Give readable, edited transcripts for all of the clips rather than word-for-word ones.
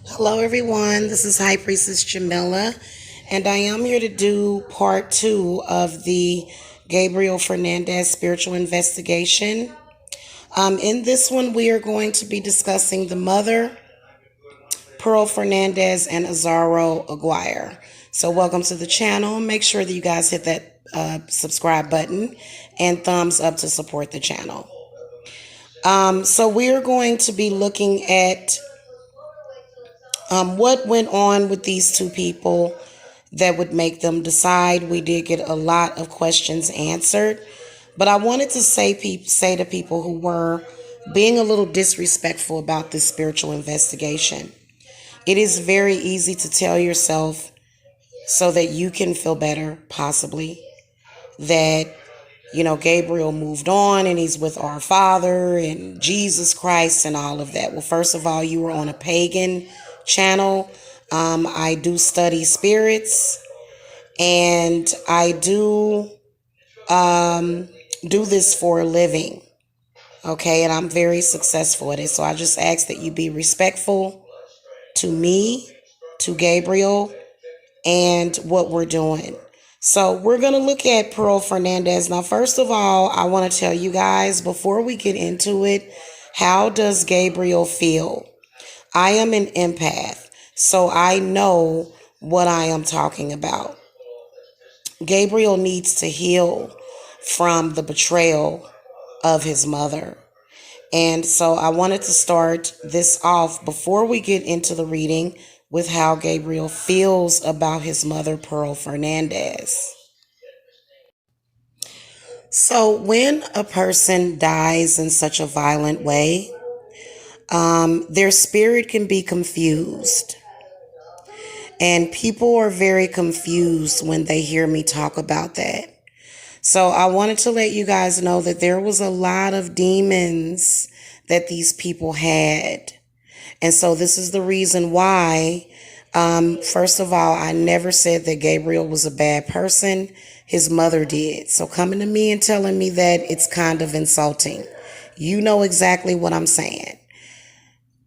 Hello, everyone. This is High Priestess Jamila, and I am here to do part two of the Gabriel Fernandez spiritual investigation. In this one, we are going to be discussing the mother, Pearl Fernandez, and Isauro Aquirre. So, welcome to the channel. Make sure that you guys hit that subscribe button and thumbs up to support the channel. So, we are going to be looking at what went on with these two people that would make them decide. We did get a lot of questions answered, but I wanted to say to people who were being a little disrespectful about this spiritual investigation. It is very easy to tell yourself so that you can feel better, possibly, that Gabriel moved on and he's with our Father and Jesus Christ and all of that. Well, first of all, you were on a pagan channel. I do study spirits, and I do this for a living. Okay, and I'm very successful at it. So I just ask that you be respectful to me, to Gabriel, and what we're doing. So we're going to look at Pearl Fernandez. Now, first of all, I want to tell you guys, before we get into it, how does Gabriel feel? I am an empath, so I know what I am talking about. Gabriel needs to heal from the betrayal of his mother. And so I wanted to start this off before we get into the reading with how Gabriel feels about his mother, Pearl Fernandez. So when a person dies in such a violent way, their spirit can be confused. And people are very confused when they hear me talk about that. So I wanted to let you guys know that there was a lot of demons that these people had. And so this is the reason why, first of all, I never said that Gabriel was a bad person. His mother did. So coming to me and telling me that, it's kind of insulting. You know exactly what I'm saying.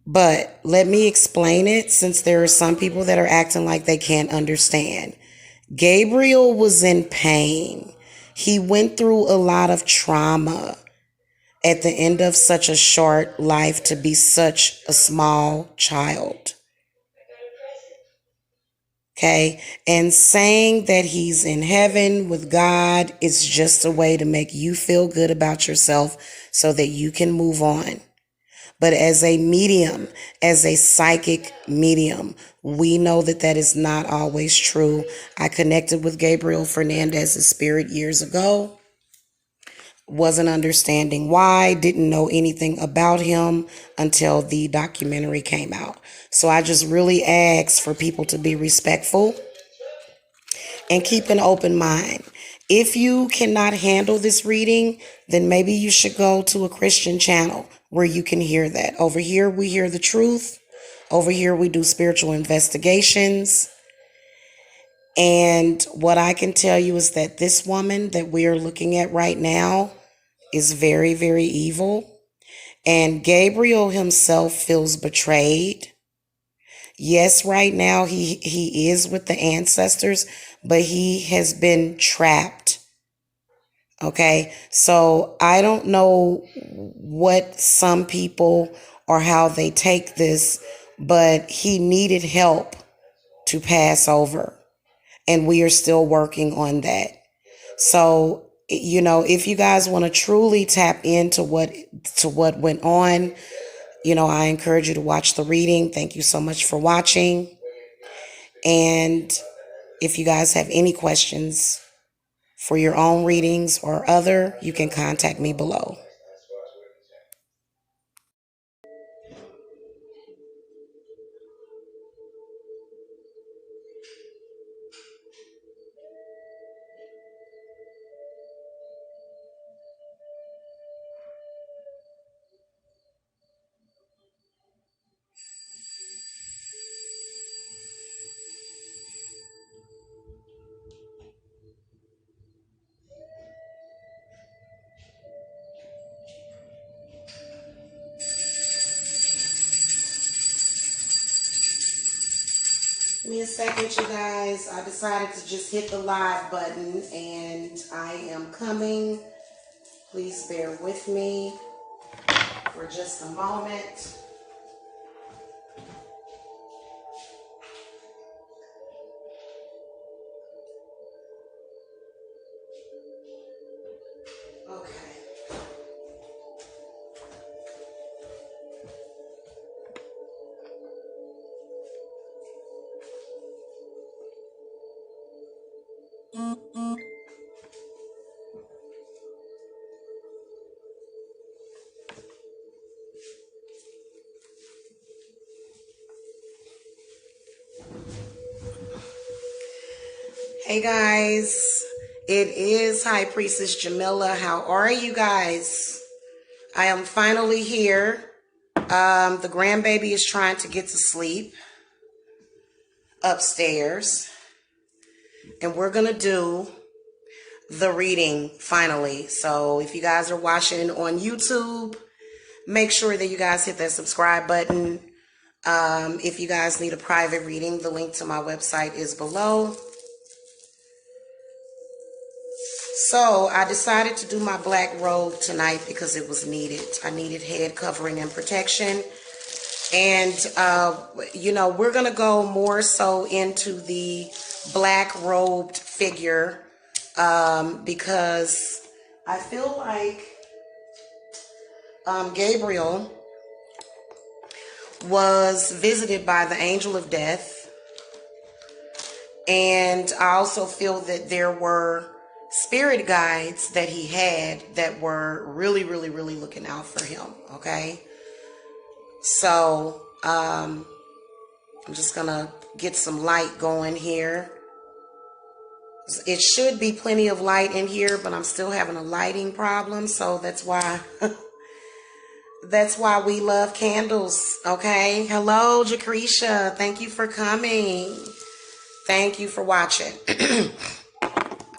But let me explain it, since there are some people that are acting like they can't understand. Gabriel was in pain. He went through a lot of trauma at the end of such a short life to be such a small child. Okay. And saying that he's in heaven with God is just a way to make you feel good about yourself so that you can move on. But as a medium, as a psychic medium, we know that that is not always true. I connected with Gabriel Fernandez's spirit years ago. Wasn't understanding why, didn't know anything about him until the documentary came out. So I just really ask for people to be respectful and keep an open mind. If you cannot handle this reading, then maybe you should go to a Christian channel where you can hear that. Over here, we hear the truth. Over here, we do spiritual investigations. And what I can tell you is that this woman that we are looking at right now is very, very evil. And Gabriel himself feels betrayed. Yes, right now he is with the ancestors, but he has been trapped. Okay, so I don't know what some people or how they take this, but he needed help to pass over, and we are still working on that. So, if you guys want to truly tap into what went on, I encourage you to watch the reading. Thank you so much for watching. And if you guys have any questions for your own readings or other, you can contact me below. Give me a second, you guys. I decided to just hit the live button and I am coming. Please bear with me for just a moment. Hey guys, it is High Priestess Jamila. How are you guys? I am finally here. The grandbaby is trying to get to sleep upstairs. And we're going to do the reading finally. So if you guys are watching on YouTube, make sure that you guys hit that subscribe button. If you guys need a private reading, the link to my website is below. So I decided to do my black robe tonight because it was needed. I needed head covering and protection. And, we're going to go more so into the black robed figure because I feel like Gabriel was visited by the angel of death. And I also feel that there were spirit guides that he had that were really, really, really looking out for him. Okay. So, I'm just going to get some light going here. It should be plenty of light in here, but I'm still having a lighting problem. So that's why, that's why we love candles. Okay. Hello, Jacretia. Thank you for coming. Thank you for watching.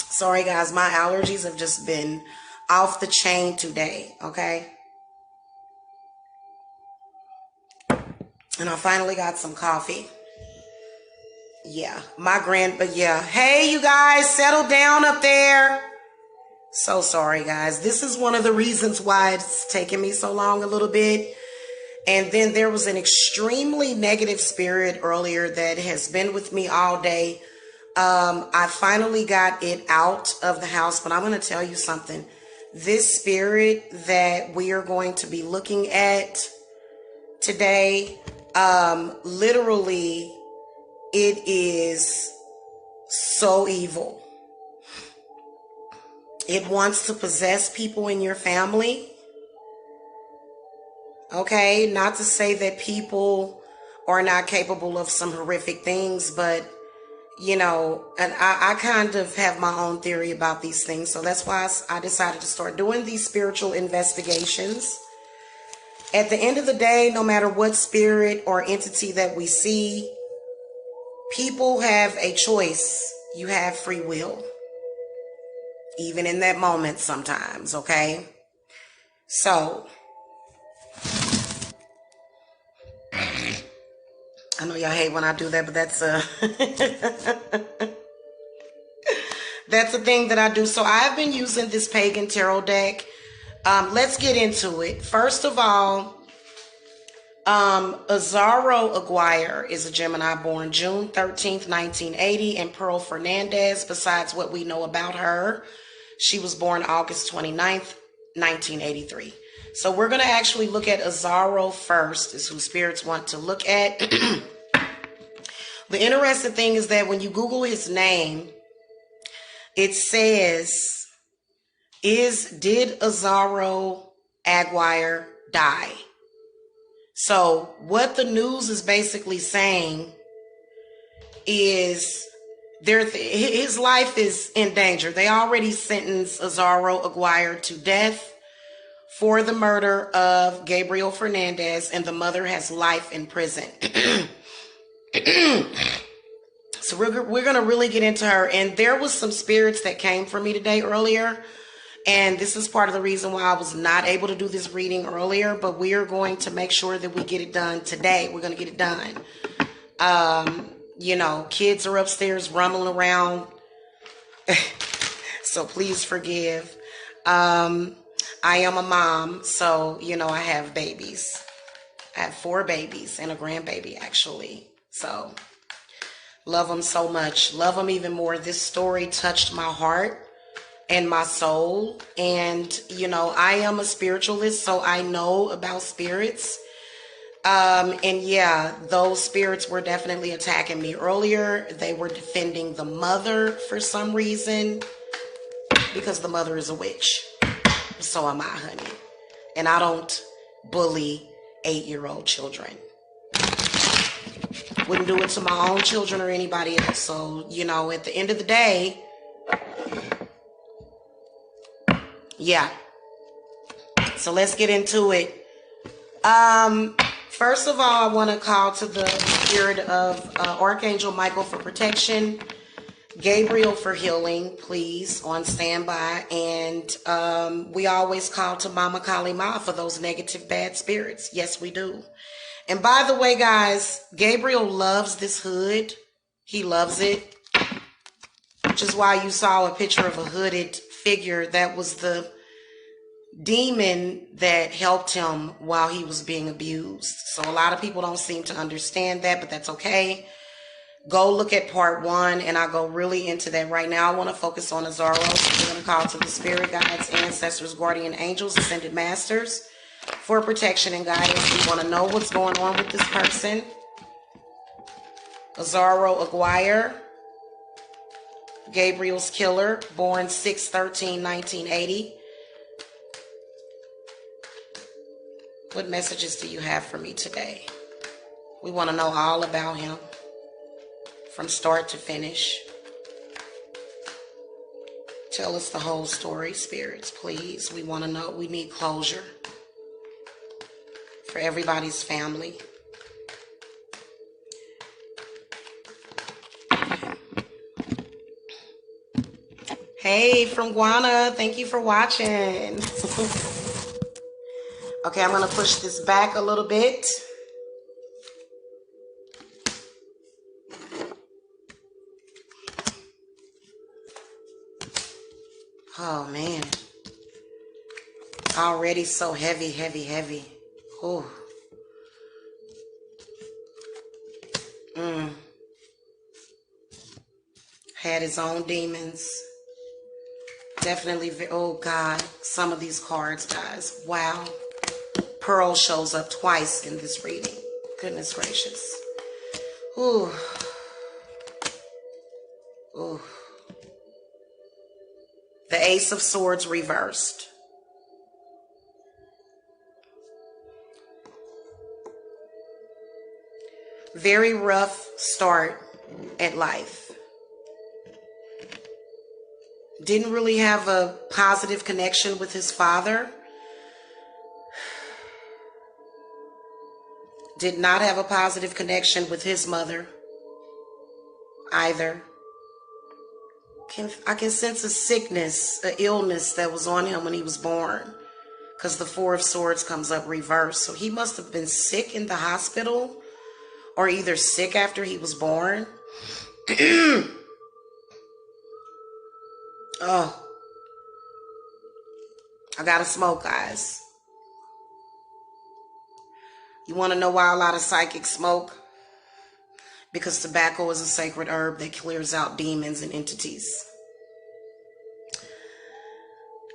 Sorry guys, my allergies have just been off the chain today, okay? And I finally got some coffee. Yeah, hey you guys, settle down up there. So sorry guys, this is one of the reasons why it's taking me so long a little bit. And then there was an extremely negative spirit earlier that has been with me all day. I finally got it out of the house, but I'm going to tell you something. This spirit that we are going to be looking at today, literally, it is so evil. It wants to possess people in your family. Okay, not to say that people are not capable of some horrific things, but and I kind of have my own theory about these things. So that's why I decided to start doing these spiritual investigations. At the end of the day, no matter what spirit or entity that we see, people have a choice. You have free will. Even in that moment sometimes, okay? So, I know y'all hate when I do that, but that's that's a thing that I do. So I've been using this pagan tarot deck. Let's get into it. First of all, Isauro Aquirre is a Gemini born June 13th, 1980, and Gabriel Fernandez, besides what we know about her, she was born August 29th, 1983. So we're going to actually look at Isauro first, is who spirits want to look at. The interesting thing is that when you Google his name, it says, did Isauro Aquirre die? So what the news is basically saying is his life is in danger. They already sentenced Isauro Aquirre to death for the murder of Gabriel Fernandez, and the mother has life in prison. So we're going to really get into her. And there was some spirits that came for me today earlier. And this is part of the reason why I was not able to do this reading earlier. But we are going to make sure that we get it done today. We're going to get it done. Kids are upstairs rumbling around. So please forgive. I am a mom, so, I have babies. I have 4 babies and a grandbaby, actually. So love them so much. Love them even more. This story touched my heart and my soul. And, I am a spiritualist, so I know about spirits. And yeah, those spirits were definitely attacking me earlier. They were defending the mother for some reason, because the mother is a witch. So am I, honey. And I don't bully 8-year-old children. Wouldn't do it to my own children or anybody else. So, at the end of the day, yeah. So let's get into it. First of all, I want to call to the spirit of Archangel Michael for protection, Gabriel for healing, please, on standby. And we always call to Mama Kali Ma for those negative bad spirits. Yes, we do. And by the way, guys, Gabriel loves this hood. He loves it, which is why you saw a picture of a hooded figure. That was the demon that helped him while he was being abused. So a lot of people don't seem to understand that, but that's okay. Go look at part 1, and I'll go really into that right now. I want to focus on Isauro. So we're going to call to the spirit guides, ancestors, guardian angels, ascended masters for protection and guidance. We want to know what's going on with this person. Isauro Aquirre, Gabriel's killer, born 6/13/1980. What messages do you have for me today? We want to know all about him from start to finish. Tell us the whole story, spirits, please. We want to know. We need closure for everybody's family. Hey, from Guana, thank you for watching. Okay, I'm going to push this back a little bit. Oh, man. Already so heavy, heavy, heavy. Oh. Had his own demons. Definitely, oh God, some of these cards, guys. Wow. Pearl shows up twice in this reading. Goodness gracious. Ooh. Ooh. The Ace of Swords reversed. Very rough start at life. Didn't really have a positive connection with his father. Did not have a positive connection with his mother either. I can sense a sickness, an illness that was on him when he was born, because the Four of Swords comes up reversed. So he must have been sick in the hospital, or either sick after he was born. Oh, I gotta smoke, guys. You want to know why a lot of psychics smoke? Because tobacco is a sacred herb that clears out demons and entities.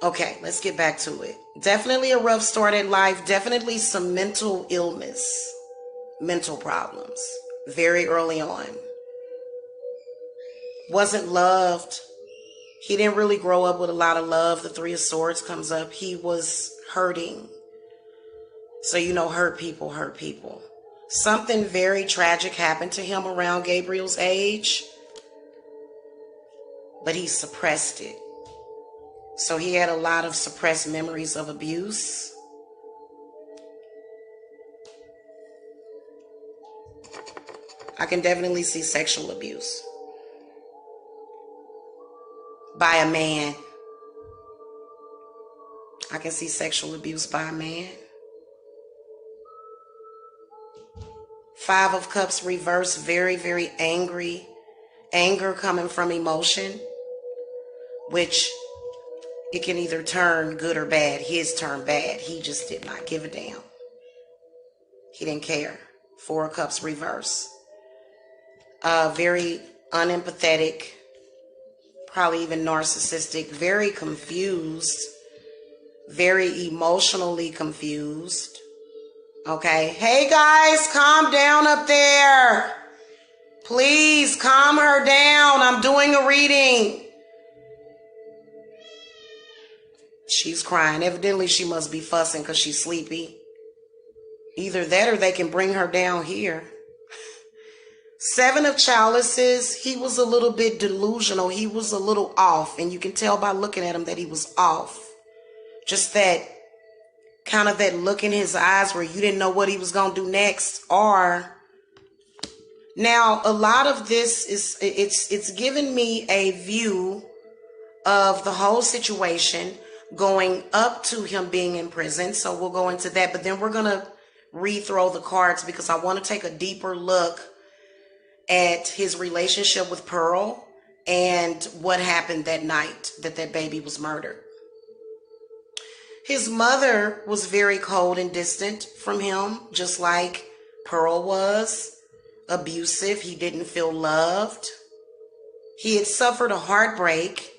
Okay, let's get back to it. Definitely a rough start in life. Definitely some mental illness, mental problems very early on. Wasn't loved. He didn't really grow up with a lot of love. The Three of Swords comes up. He was hurting. So, hurt people hurt people. Something very tragic happened to him around Gabriel's age, but he suppressed it. So he had a lot of suppressed memories of abuse. I can definitely see sexual abuse by a man. I can see sexual abuse by a man. Five of Cups reverse, very, very angry. Anger coming from emotion, which it can either turn good or bad. His turned bad. He just did not give a damn. He didn't care. Four of Cups reverse. Very unempathetic, probably even narcissistic, very confused, very emotionally confused. Okay. Hey guys, calm down up there. Please calm her down. I'm doing a reading. She's crying. Evidently, she must be fussing because she's sleepy. Either that or they can bring her down here. Seven of Chalices. He was a little bit delusional. He was a little off. And you can tell by looking at him that he was off. Just that kind of that look in his eyes where you didn't know what he was going to do next. Or now a lot of this is, it's given me a view of the whole situation going up to him being in prison. So we'll go into that, but then we're going to rethrow the cards because I want to take a deeper look at his relationship with Pearl and what happened that night that that baby was murdered. His mother was very cold and distant from him, just like Pearl was. Abusive. He didn't feel loved. He had suffered a heartbreak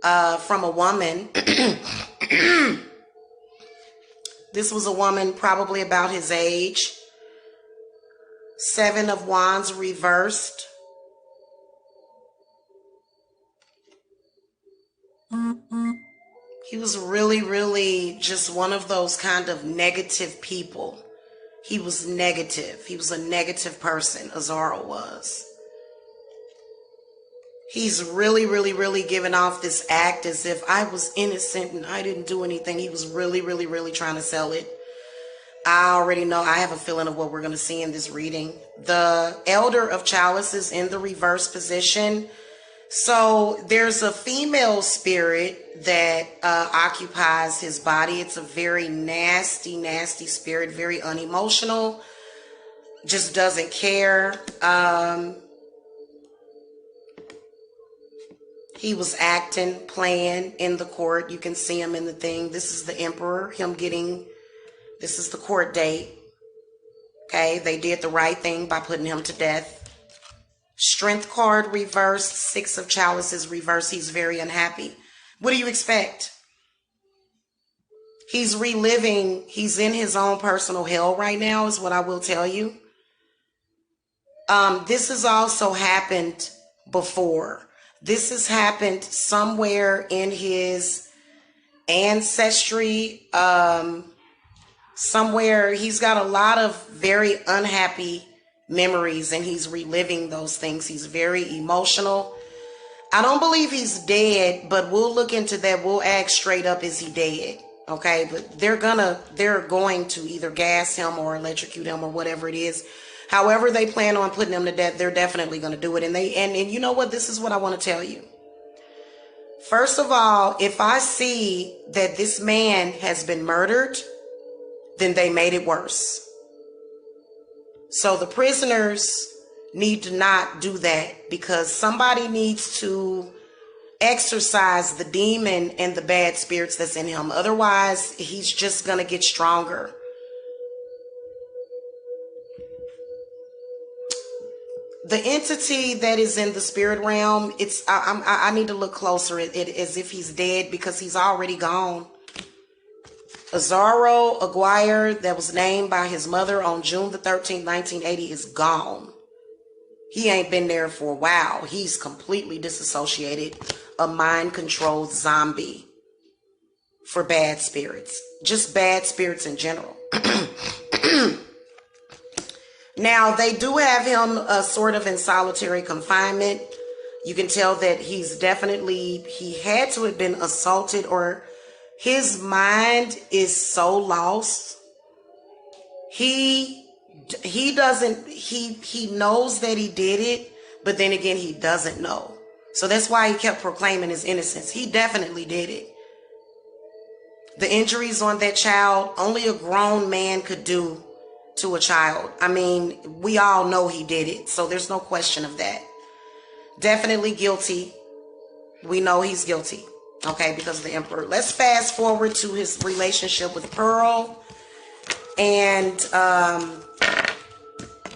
from a woman. This was a woman probably about his age. Seven of Wands reversed. He was really, really just one of those kind of negative people. He was negative. He was a negative person, Isauro was. He's really, really, really giving off this act as if I was innocent and I didn't do anything. He was really, really, really trying to sell it. I already know. I have a feeling of what we're going to see in this reading. The Elder of Chalices in the reverse position. So there's a female spirit that occupies his body. It's a very nasty, nasty spirit, very unemotional, just doesn't care. He was acting, playing in the court. You can see him in the thing. This is the Emperor, this is the court date. Okay, they did the right thing by putting him to death. Strength card reversed, Six of Chalices reversed. He's very unhappy. What do you expect? He's reliving, he's in his own personal hell right now is what I will tell you. This has also happened before. This has happened somewhere in his ancestry. Somewhere he's got a lot of very unhappy memories and he's reliving those things. He's very emotional. I don't believe he's dead, but we'll look into that. We'll ask straight up, is he dead? Okay, but they're going to either gas him or electrocute him or whatever it is. However they plan on putting him to death, they're definitely going to do it. And you know what? This is what I want to tell you. First of all, if I see that this man has been murdered, then they made it worse. So the prisoners need to not do that because somebody needs to exorcise the demon and the bad spirits that's in him. Otherwise, he's just going to get stronger. The entity that is in the spirit realm, I need to look closer at it as if he's dead because he's already gone. Isauro Aquirre, that was named by his mother on June the 13th, 1980, is gone. He ain't been there for a while. He's completely disassociated, a mind-controlled zombie for bad spirits. Just bad spirits in general. Now, they do have him sort of in solitary confinement. You can tell that he had to have been assaulted or his mind is so lost. He knows that he did it, but then again, he doesn't know. So that's why he kept proclaiming his innocence. He definitely did it. The injuries on that child, only a grown man could do to a child. I mean, we all know he did it, so there's no question of that. Definitely guilty. We know he's guilty, okay, because of the emperor. Let's fast forward to his relationship with Pearl, and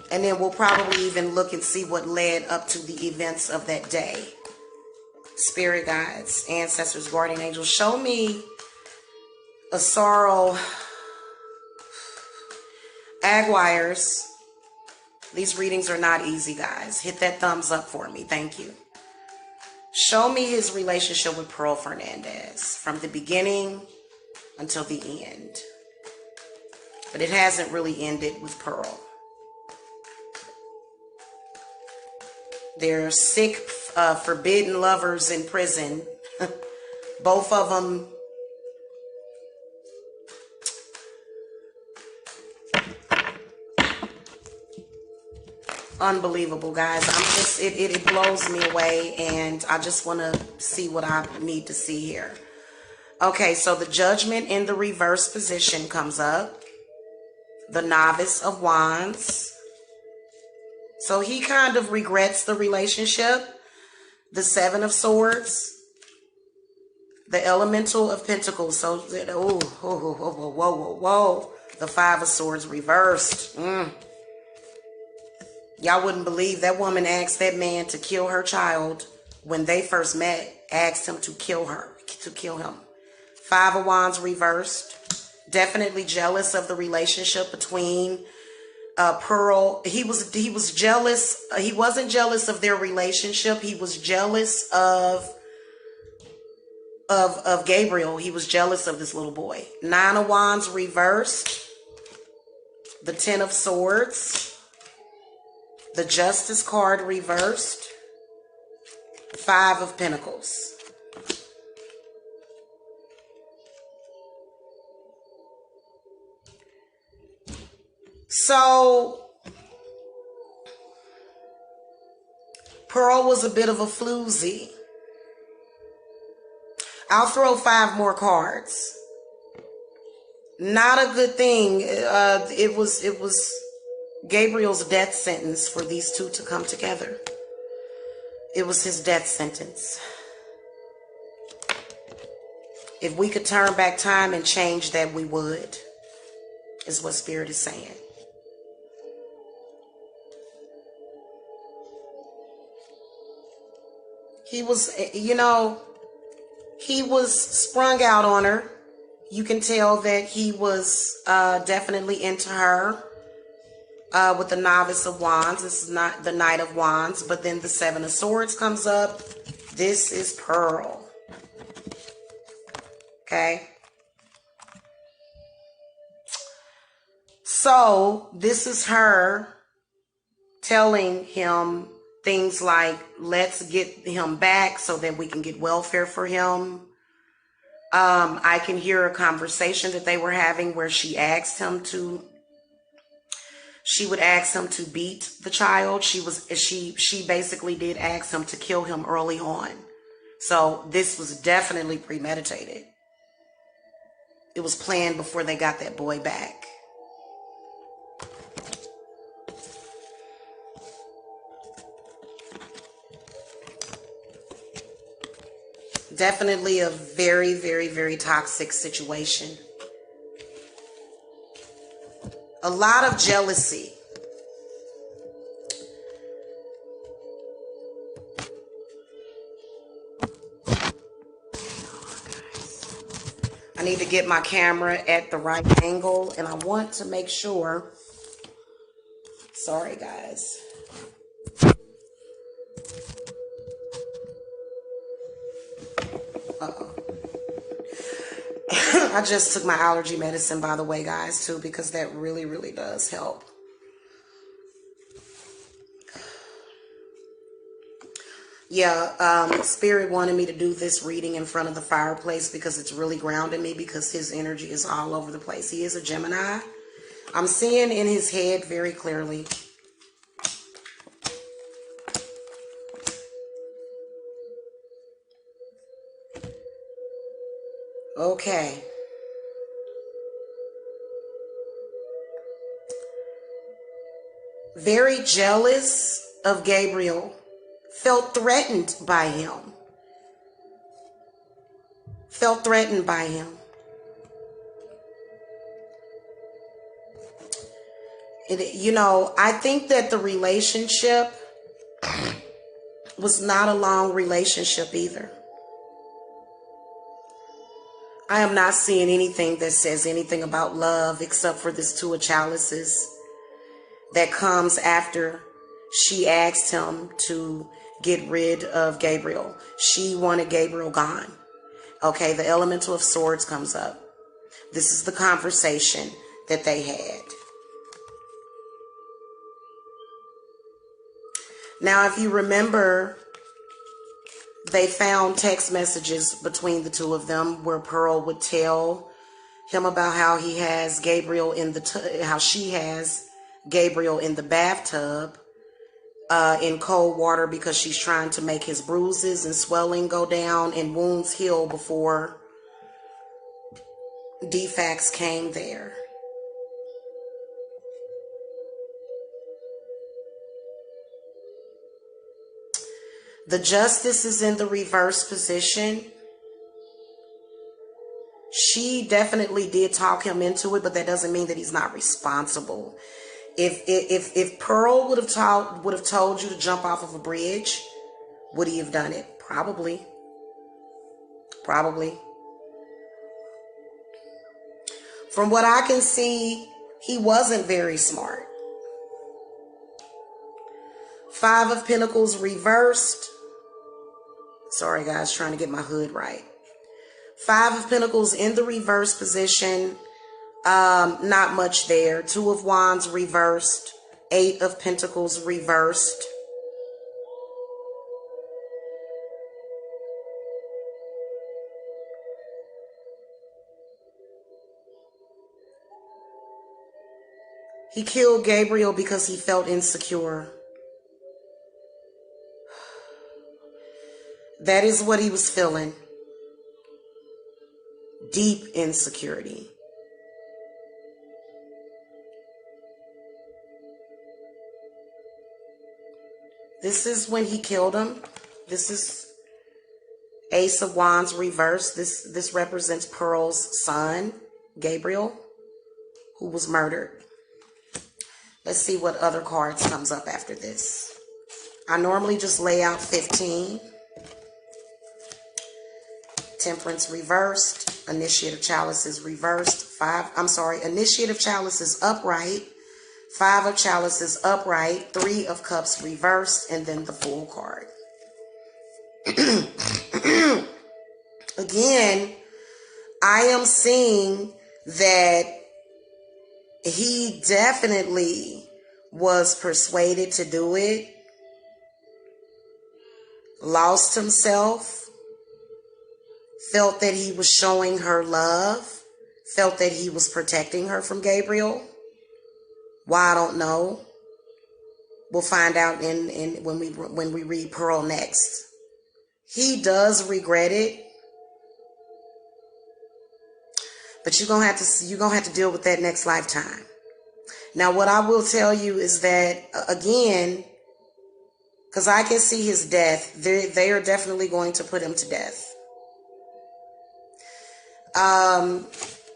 then we'll probably even look and see what led up to the events of that day. Spirit guides, ancestors, guardian angels, show me Isauro Aquirre. These readings are not easy, guys. Hit that thumbs up for me. Thank you. Show me his relationship with Pearl Fernandez from the beginning until the end. But it hasn't really ended with Pearl. They're sick, forbidden lovers in prison. Both of them. Unbelievable, guys. It blows me away, and I just want to see what I need to see here. Okay, so the Judgment in the reverse position comes up. The Novice of Wands. So he kind of regrets the relationship. The Seven of Swords. The Elemental of Pentacles. So, whoa. The Five of Swords reversed. Y'all wouldn't believe that woman asked that man to kill her child when they first met. Asked him to kill him. Five of Wands reversed. Definitely jealous of the relationship between Pearl. He was jealous. He wasn't jealous of their relationship. He was jealous of Gabriel. He was jealous of this little boy. Nine of Wands reversed. The Ten of Swords. The Justice card reversed. Five of Pentacles. So, Pearl was a bit of a floozy. I'll throw five more cards. Not a good thing. It was Gabriel's death sentence for these two to come together. It was his death sentence. If we could turn back time and change that, we would, is what Spirit is saying. He was, he was sprung out on her. You can tell that he was definitely into her. With the Novice of Wands. This is not the Knight of Wands, but then the Seven of Swords comes up. This is Pearl. Okay. So this is her telling him things like, let's get him back so that we can get welfare for him. I can hear a conversation that they were having where she would ask him to beat the child. She basically did ask him to kill him early on. So this was definitely premeditated. It was planned before they got that boy back. Definitely a very, very, very toxic situation. A lot of jealousy. I need to get my camera at the right angle, and I want to make sure. Sorry, guys. Uh-oh. I just took my allergy medicine, by the way, guys, too, because that really, really does help. Yeah, Spirit wanted me to do this reading in front of the fireplace because it's really grounding me, because his energy is all over the place. He is a Gemini. I'm seeing in his head very clearly. Okay. very jealous of Gabriel, felt threatened by him. Felt threatened by him. I think that the relationship was not a long relationship either. I am not seeing anything that says anything about love except for this Two of Chalices that comes after she asked him to get rid of Gabriel. She wanted Gabriel gone. Okay, the Elemental of Swords comes up. This is the conversation that they had. Now, if you remember, they found text messages between the two of them where Pearl would tell him about how he has Gabriel in how she has Gabriel in the bathtub in cold water because she's trying to make his bruises and swelling go down and wounds heal before defects came there. The Justice is in the reverse position. She definitely did talk him into it, but that doesn't mean that he's not responsible. If Pearl would have told you to jump off of a bridge, would he have done it? Probably. Probably. From what I can see, he wasn't very smart. Five of Pentacles reversed. Sorry, guys, trying to get my hood right. Five of Pentacles in the reverse position. Not much there. Two of Wands reversed. Eight of Pentacles reversed. He killed Gabriel because he felt insecure. That is what he was feeling. Deep insecurity. This is when he killed him. This is Ace of Wands reversed. This represents Pearl's son, Gabriel, who was murdered. Let's see what other cards comes up after this. I normally just lay out 15. Temperance reversed. Initiate of Chalices reversed. Initiate of Chalices upright. Five of Chalices upright. Three of Cups reversed. And then the Fool card. Again, I am seeing that he definitely was persuaded to do it. Lost himself. Felt that he was showing her love. Felt that he was protecting her from Gabriel. Why, I don't know. We'll find out when we read Pearl next. He does regret it. But you're gonna have to deal with that next lifetime. Now, what I will tell you is that again, because I can see his death, they are definitely going to put him to death.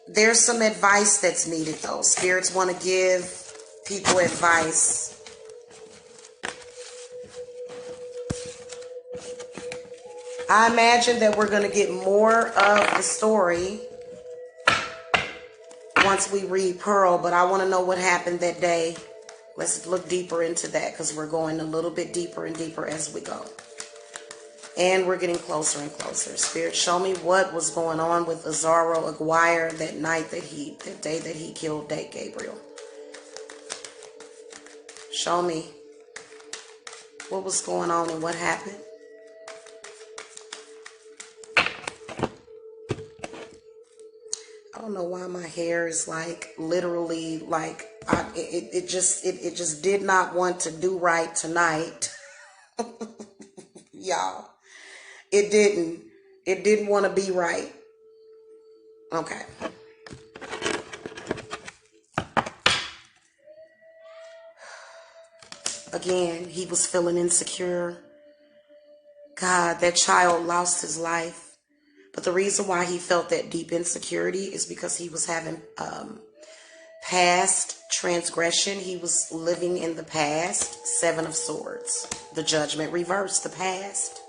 There's some advice that's needed though. Spirits want to give people advice. I imagine that we're going to get more of the story once we read Pearl, but I want to know what happened that day. Let's look deeper into that because we're going a little bit deeper and deeper as we go. And we're getting closer and closer. Spirit, show me what was going on with Isauro Aquirre that day that he killed Gabriel. Show me what was going on and what happened. I don't know why my hair is like literally like it just did not want to do right tonight. Y'all. It didn't want to be right. Okay. Again, he was feeling insecure. God, that child lost his life. But the reason why he felt that deep insecurity is because he was having past transgression. He was living in the past. 7 of Swords. The Judgment reversed, the past.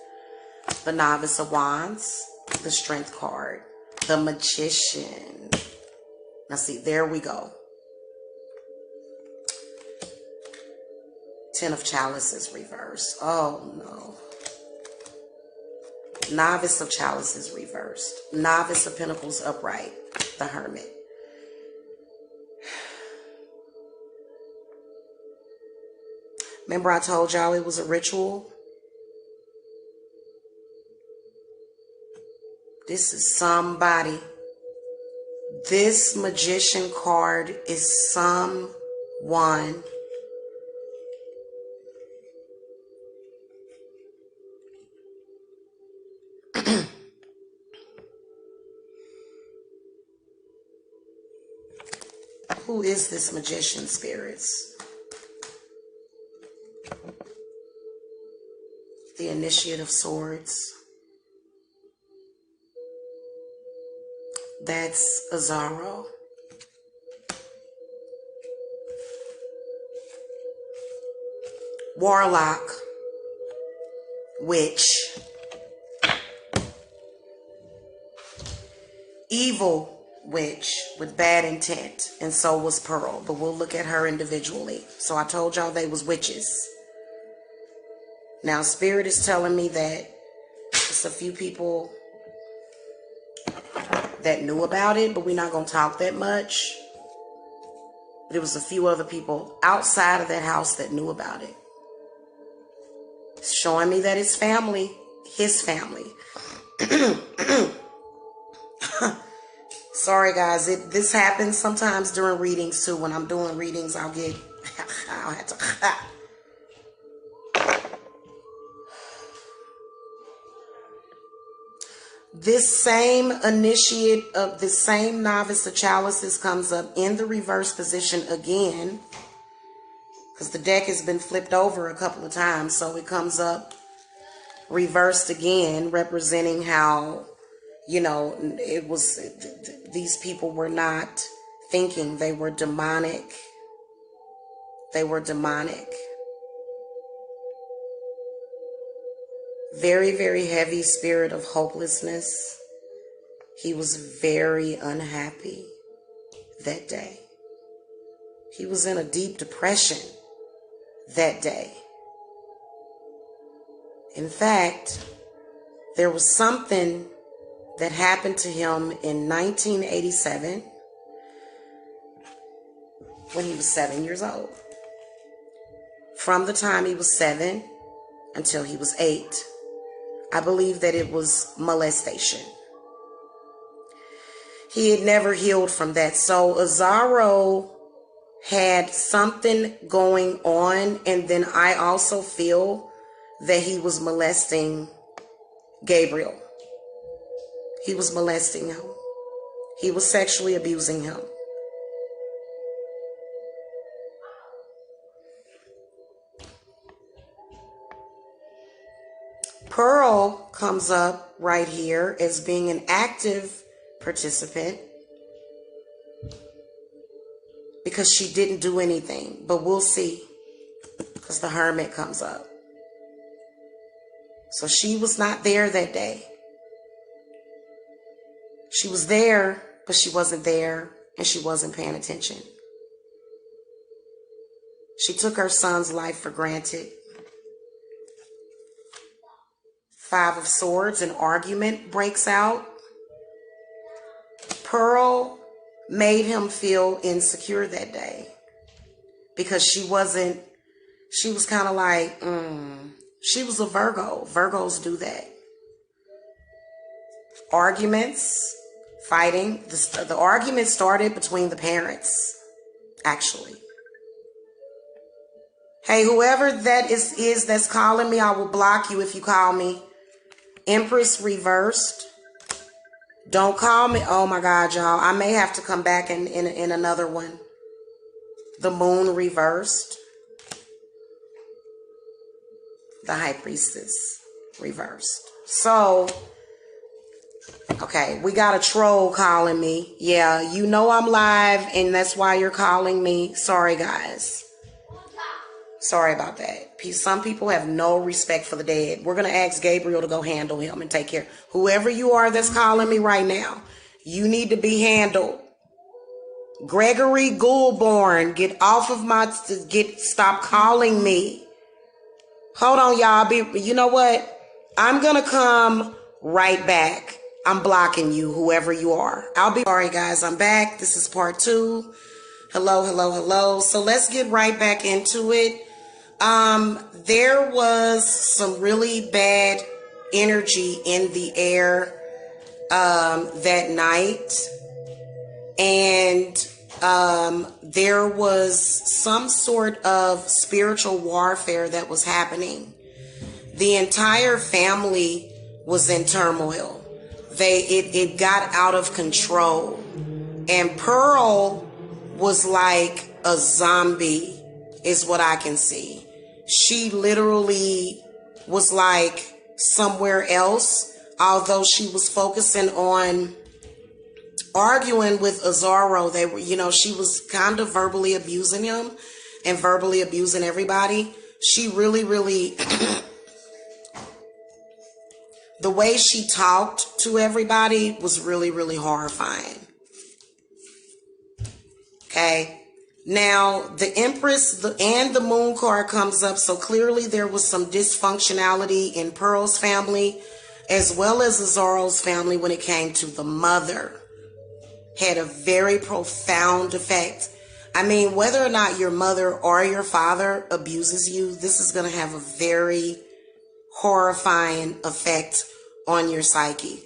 The Novice of Wands. The Strength card. The Magician. Now see, there we go. 10 of Chalices reversed. Oh no. Novice of Chalices reversed. Novice of Pentacles upright. The Hermit. Remember I told y'all it was a ritual? This is somebody. This Magician card is someone who is this Magician, spirits? The Initiate of Swords. That's Isauro. Warlock. Witch. Evil witch with bad intent. And so was Pearl. But we'll look at her individually. So I told y'all they was witches. Now Spirit is telling me that it's a few people that knew about it, but we're not going to talk that much. There was a few other people outside of that house that knew about it. It's showing me that it's family, his family. Sorry guys, this happens sometimes during readings too. When I'm doing readings, I'll have to this same initiate of this same Novice of Chalices comes up in the reverse position again, because the deck has been flipped over a couple of times. So it comes up reversed again, representing how, you know, it was, these people were not thinking, they were demonic. They were demonic. Very, very heavy spirit of hopelessness. He was very unhappy that day. He was in a deep depression that day. In fact, there was something that happened to him in 1987 when he was 7 years old. From the time he was 7 until he was 8. I believe that it was molestation. He had never healed from that. So Isauro had something going on. And then I also feel that he was molesting Gabriel. He was molesting him. He was sexually abusing him. Pearl comes up right here as being an active participant because she didn't do anything, but we'll see, because the Hermit comes up. So she was not there that day. She was there, but she wasn't there, and she wasn't paying attention. She took her son's life for granted. 5 of Swords, an argument breaks out. Pearl made him feel insecure that day because she was kind of like, she was a Virgo. Virgos do that. Arguments, fighting. The argument started between the parents, actually. Hey, whoever that is that's calling me, I will block you if you call me. Empress reversed. Don't call me. Oh my God, y'all. I may have to come back in another one. The Moon reversed. The High Priestess reversed. So, okay, we got a troll calling me. Yeah, you know I'm live, and that's why you're calling me. Sorry, guys. Sorry about that. Some people have no respect for the dead. We're going to ask Gabriel to go handle him and take care. Whoever you are that's calling me right now, you need to be handled. Gregory Goulborn, get off of stop calling me. Hold on, y'all. You know what? I'm going to come right back. I'm blocking you, whoever you are. Sorry, guys. I'm back. This is part 2. Hello, hello, hello. So let's get right back into it. There was some really bad energy in the air, that night. And, there was some sort of spiritual warfare that was happening. The entire family was in turmoil. It got out of control. And Pearl was like a zombie, is what I can see. She literally was like somewhere else, although she was focusing on arguing with Isauro. They were, she was kind of verbally abusing him and verbally abusing everybody. She really, really, the way she talked to everybody was really, really horrifying. Okay. Now, the Empress and the Moon card comes up, so clearly there was some dysfunctionality in Pearl's family, as well as Isauro's family when it came to the mother. Had a very profound effect. I mean, whether or not your mother or your father abuses you, this is going to have a very horrifying effect on your psyche,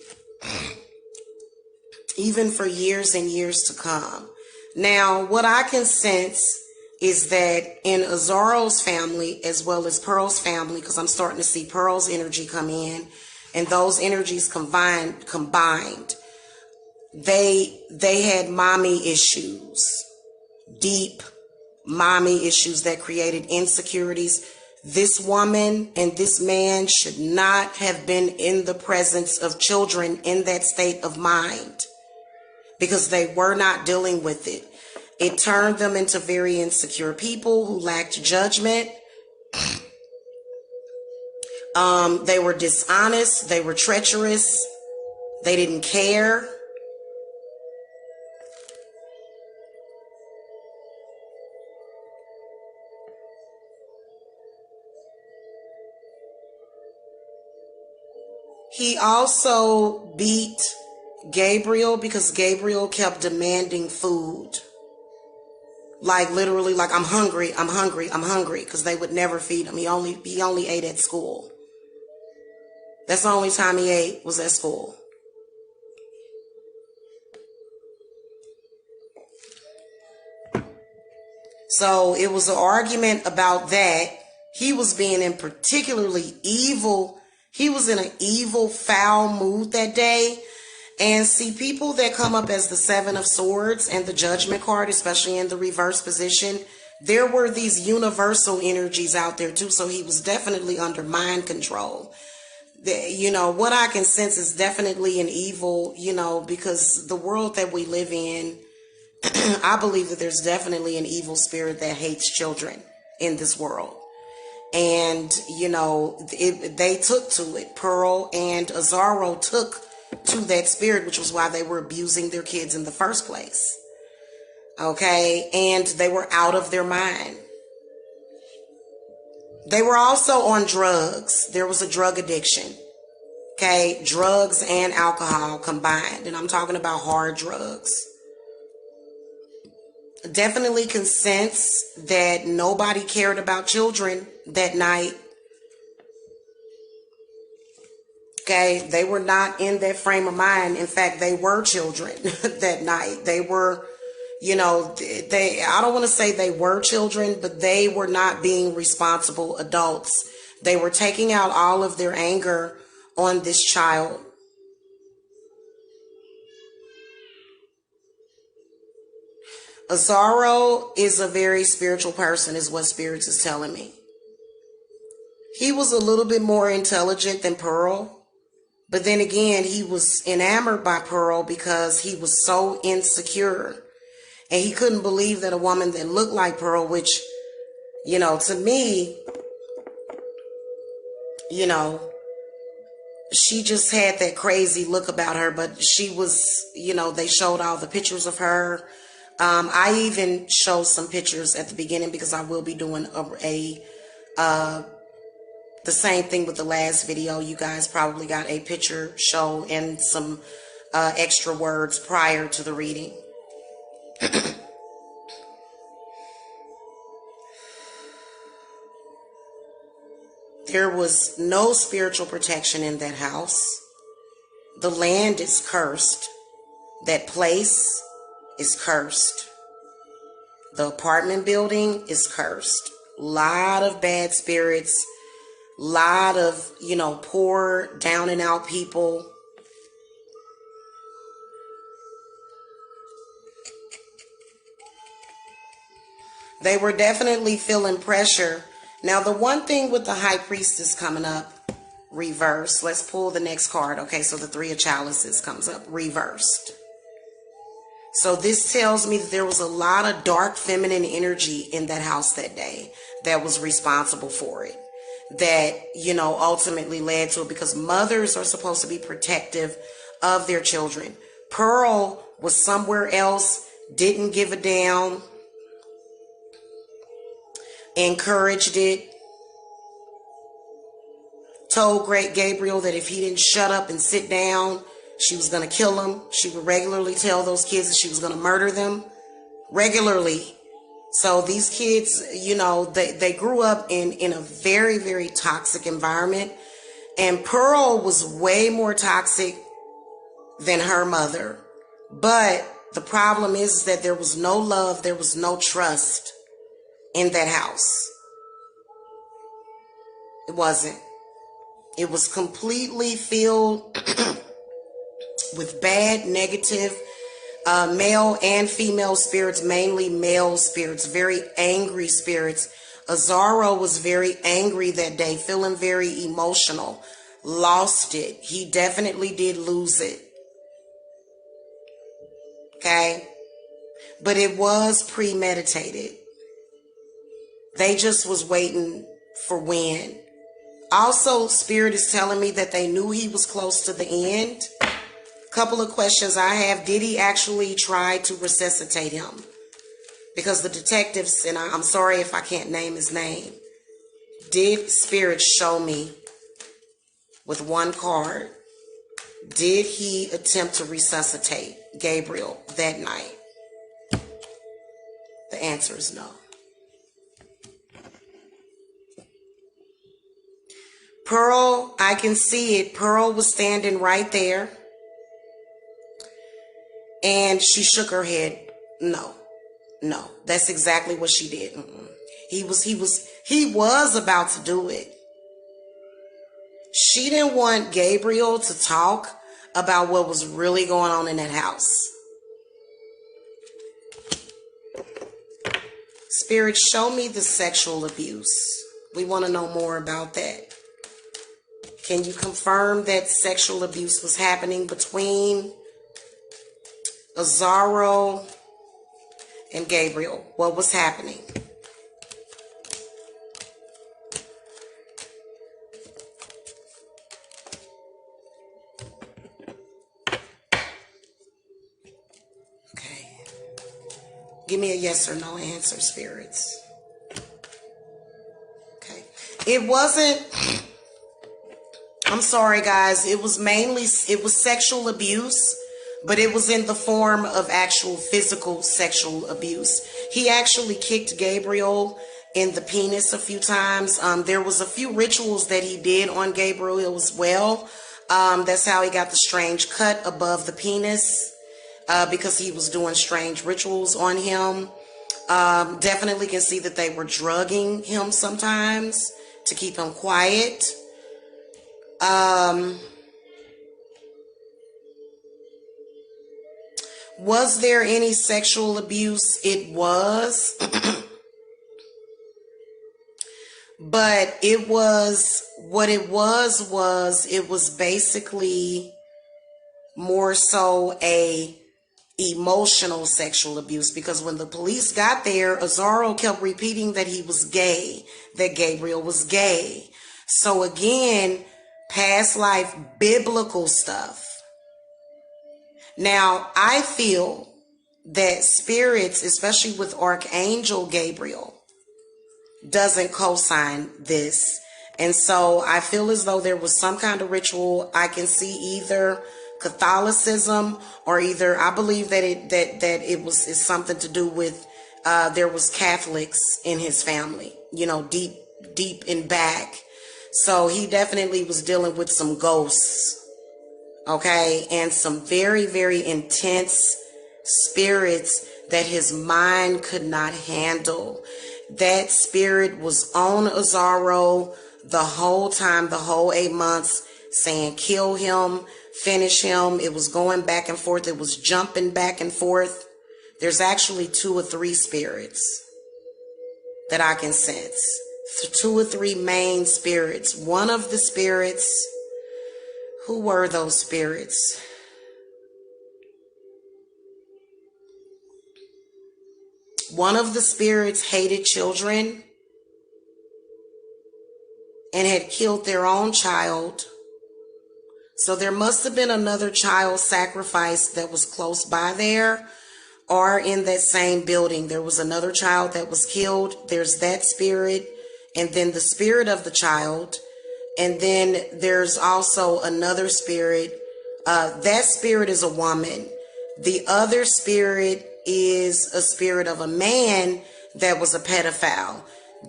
even for years and years to come. Now, what I can sense is that in Isauro's family, as well as Pearl's family, because I'm starting to see Pearl's energy come in, and those energies combined, they had mommy issues, deep mommy issues that created insecurities. This woman and this man should not have been in the presence of children in that state of mind, because they were not dealing with it. It turned them into very insecure people who lacked judgment. They were dishonest. They were treacherous. They didn't care. He also beat Gabriel because Gabriel kept demanding food. Like literally, like, I'm hungry, I'm hungry, I'm hungry, because they would never feed him. He only ate at school. That's the only time he ate, was at school. So it was an argument about that. He was being in particularly evil. He was in an evil, foul mood that day. And see, people that come up as the Seven of Swords and the Judgment card, especially in the reverse position, there were these universal energies out there too. So he was definitely under mind control. What I can sense is definitely an evil, because the world that we live in, I believe that there's definitely an evil spirit that hates children in this world. And, they took to it. Pearl and Isauro took to that spirit, which was why they were abusing their kids in the first place. Okay. And they were out of their mind. They were also on drugs. There was a drug addiction. Okay. Drugs and alcohol combined. And I'm talking about hard drugs. Definitely can sense that nobody cared about children that night. Okay, they were not in that frame of mind. In fact, they were children that night. They were, I don't want to say they were children, but they were not being responsible adults. They were taking out all of their anger on this child. Isauro is a very spiritual person, is what Spirits is telling me. He was a little bit more intelligent than Pearl. But then again, he was enamored by Pearl because he was so insecure. And he couldn't believe that a woman that looked like Pearl, which, you know, to me, you know, she just had that crazy look about her. But she was, you know, they showed all the pictures of her. I even showed some pictures at the beginning because I will be doing the same thing with the last video. You guys probably got a picture show and some extra words prior to the reading. There was no spiritual protection in that house. The land is cursed. That place is cursed. The apartment building is cursed. Lot of bad spirits. Lot of, you know, poor, down and out people. They were definitely feeling pressure. Now, the one thing with the High Priestess coming up, reversed. Let's pull the next card. Okay, so the Three of Chalices comes up, reversed. So this tells me that there was a lot of dark feminine energy in that house that day that was responsible for it. That, you know, ultimately led to it, because mothers are supposed to be protective of their children. Pearl was somewhere else, didn't give a damn, encouraged it, told Great Gabriel that if he didn't shut up and sit down, she was going to kill him. She would regularly tell those kids that she was going to murder them regularly. So these kids, you know, they grew up in a very, very toxic environment. And Pearl was way more toxic than her mother. But the problem is that there was no love, there was no trust in that house. It wasn't. It was completely filled with bad, negative, male and female spirits, mainly male spirits, very angry spirits. Isauro was very angry that day, feeling very emotional, lost it. He definitely did lose it. Okay? But it was premeditated. They just was waiting for when. Also, Spirit is telling me that they knew he was close to the end. Couple of questions I have. Did he actually try to resuscitate him? Because the detectives, and I'm sorry if I can't name his name, did Spirit show me with one card, did he attempt to resuscitate Gabriel that night? The answer is no. Pearl, I can see it. Pearl was standing right there. And she shook her head. No, that's exactly what she did. He was about to do it. She didn't want Gabriel to talk about what was really going on in that house. Spirit, show me the sexual abuse. We want to know more about that. Can you confirm that sexual abuse was happening between Isauro and Gabriel? What was happening? Okay. Give me a yes or no answer, spirits. Okay. It wasn't, I'm sorry guys, it was sexual abuse. But it was in the form of actual physical sexual abuse. He actually kicked Gabriel in the penis a few times. There was a few rituals that he did on Gabriel as well. That's how he got the strange cut above the penis, because he was doing strange rituals on him. Definitely can see that they were drugging him sometimes to keep him quiet. Was there any sexual abuse? It was. But it was, what it was basically more so a emotional sexual abuse, because when the police got there, Isauro kept repeating that he was gay, that Gabriel was gay. So again, past life biblical stuff. Now, I feel that spirits, especially with Archangel Gabriel, doesn't co-sign this. And so I feel as though there was some kind of ritual. I can see either Catholicism, or either, I believe that it's something to do with there was Catholics in his family, deep in back. So he definitely was dealing with some ghosts, okay, and some very, very intense spirits that his mind could not handle. That spirit was on Isauro the whole time, the whole 8 months, saying kill him, finish him. It was going back and forth. It was jumping back and forth. There's actually 2 or 3 spirits that I can sense. 2 or 3 main spirits. One of the spirits, who were those spirits? One of the spirits hated children and had killed their own child. So there must have been another child sacrifice that was close by there, or in that same building. There was another child that was killed. There's that spirit, and then the spirit of the child. And then there's also another spirit. That spirit is a woman. The other spirit is a spirit of a man that was a pedophile.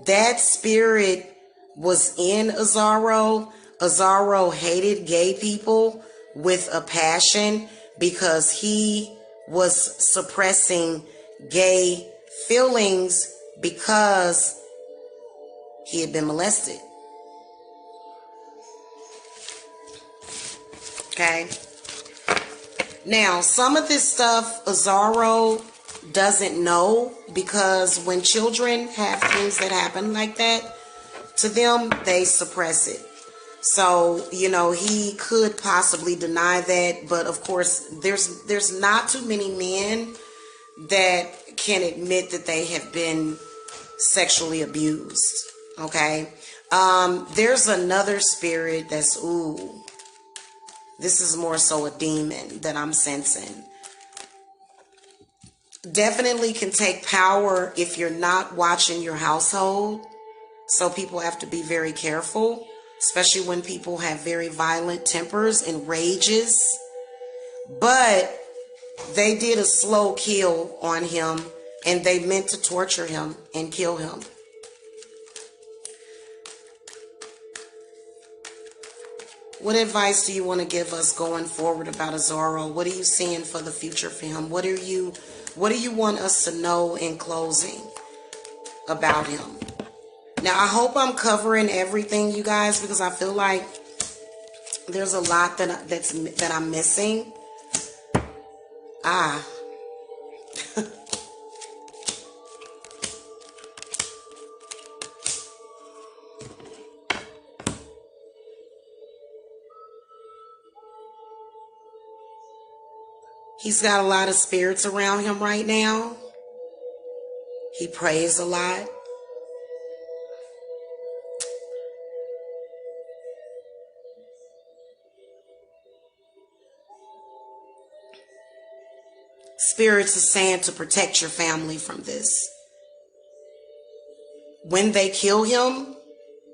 That spirit was in Isauro. Isauro hated gay people with a passion because he was suppressing gay feelings because he had been molested. Okay. Now, some of this stuff Isauro doesn't know, because when children have things that happen like that to them, they suppress it. So, he could possibly deny that, but of course, there's not too many men that can admit that they have been sexually abused. Okay. There's another spirit that's, this is more so a demon that I'm sensing. Definitely can take power if you're not watching your household. So people have to be very careful, especially when people have very violent tempers and rages. But they did a slow kill on him, and they meant to torture him and kill him. What advice do you want to give us going forward about Isauro? What are you seeing for the future for him? What do you want us to know in closing about him? Now, I hope I'm covering everything, you guys, because I feel like there's a lot that I'm missing. He's got a lot of spirits around him right now. He prays a lot. Spirits are saying to protect your family from this. When they kill him,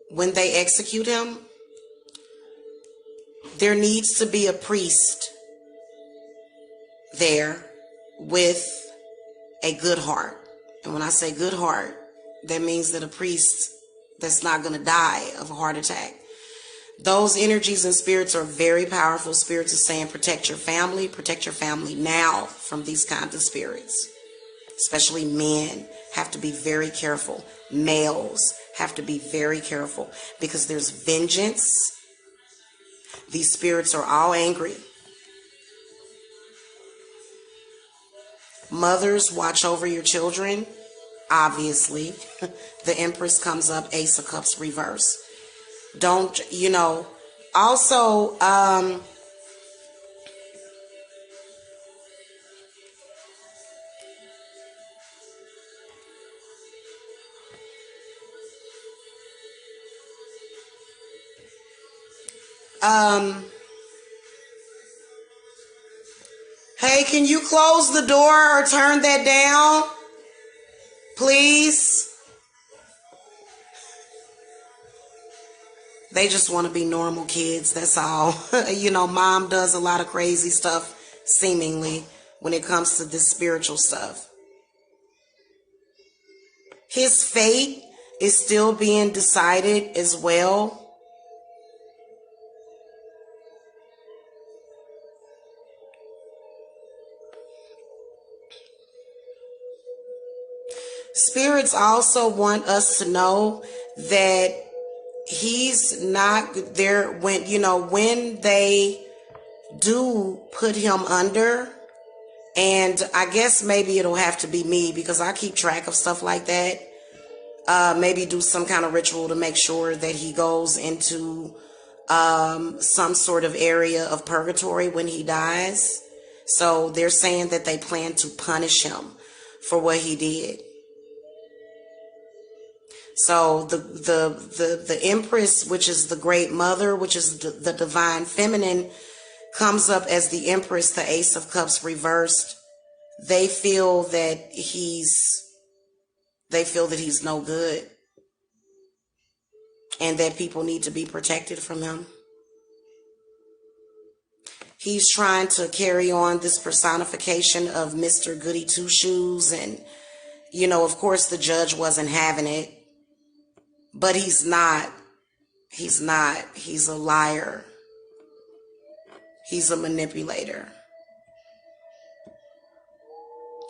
when they execute him, there needs to be a priest there with a good heart. And when I say good heart, that means that a priest that's not going to die of a heart attack. Those energies and spirits are very powerful. Spirits are saying protect your family now from these kinds of spirits. Especially men have to be very careful. Males have to be very careful because there's vengeance. These spirits are all angry. Mothers, watch over your children. obviously. The Empress comes up, Ace of Cups reverse. Don't, also, hey, can you close the door or turn that down? Please? They just want to be normal kids, that's all. Mom does a lot of crazy stuff, seemingly, when it comes to this spiritual stuff. His fate is still being decided as well. Spirits also want us to know that he's not there when they do put him under. And I guess maybe it'll have to be me because I keep track of stuff like that. Maybe do some kind of ritual to make sure that he goes into some sort of area of purgatory when he dies. So they're saying that they plan to punish him for what he did. So the Empress, which is the Great Mother, which is the Divine Feminine, comes up as the Empress, the Ace of Cups reversed. They feel that he's no good and that people need to be protected from him. He's trying to carry on this personification of Mr. Goody Two Shoes, and of course the judge wasn't having it. But he's not. He's a liar. He's a manipulator.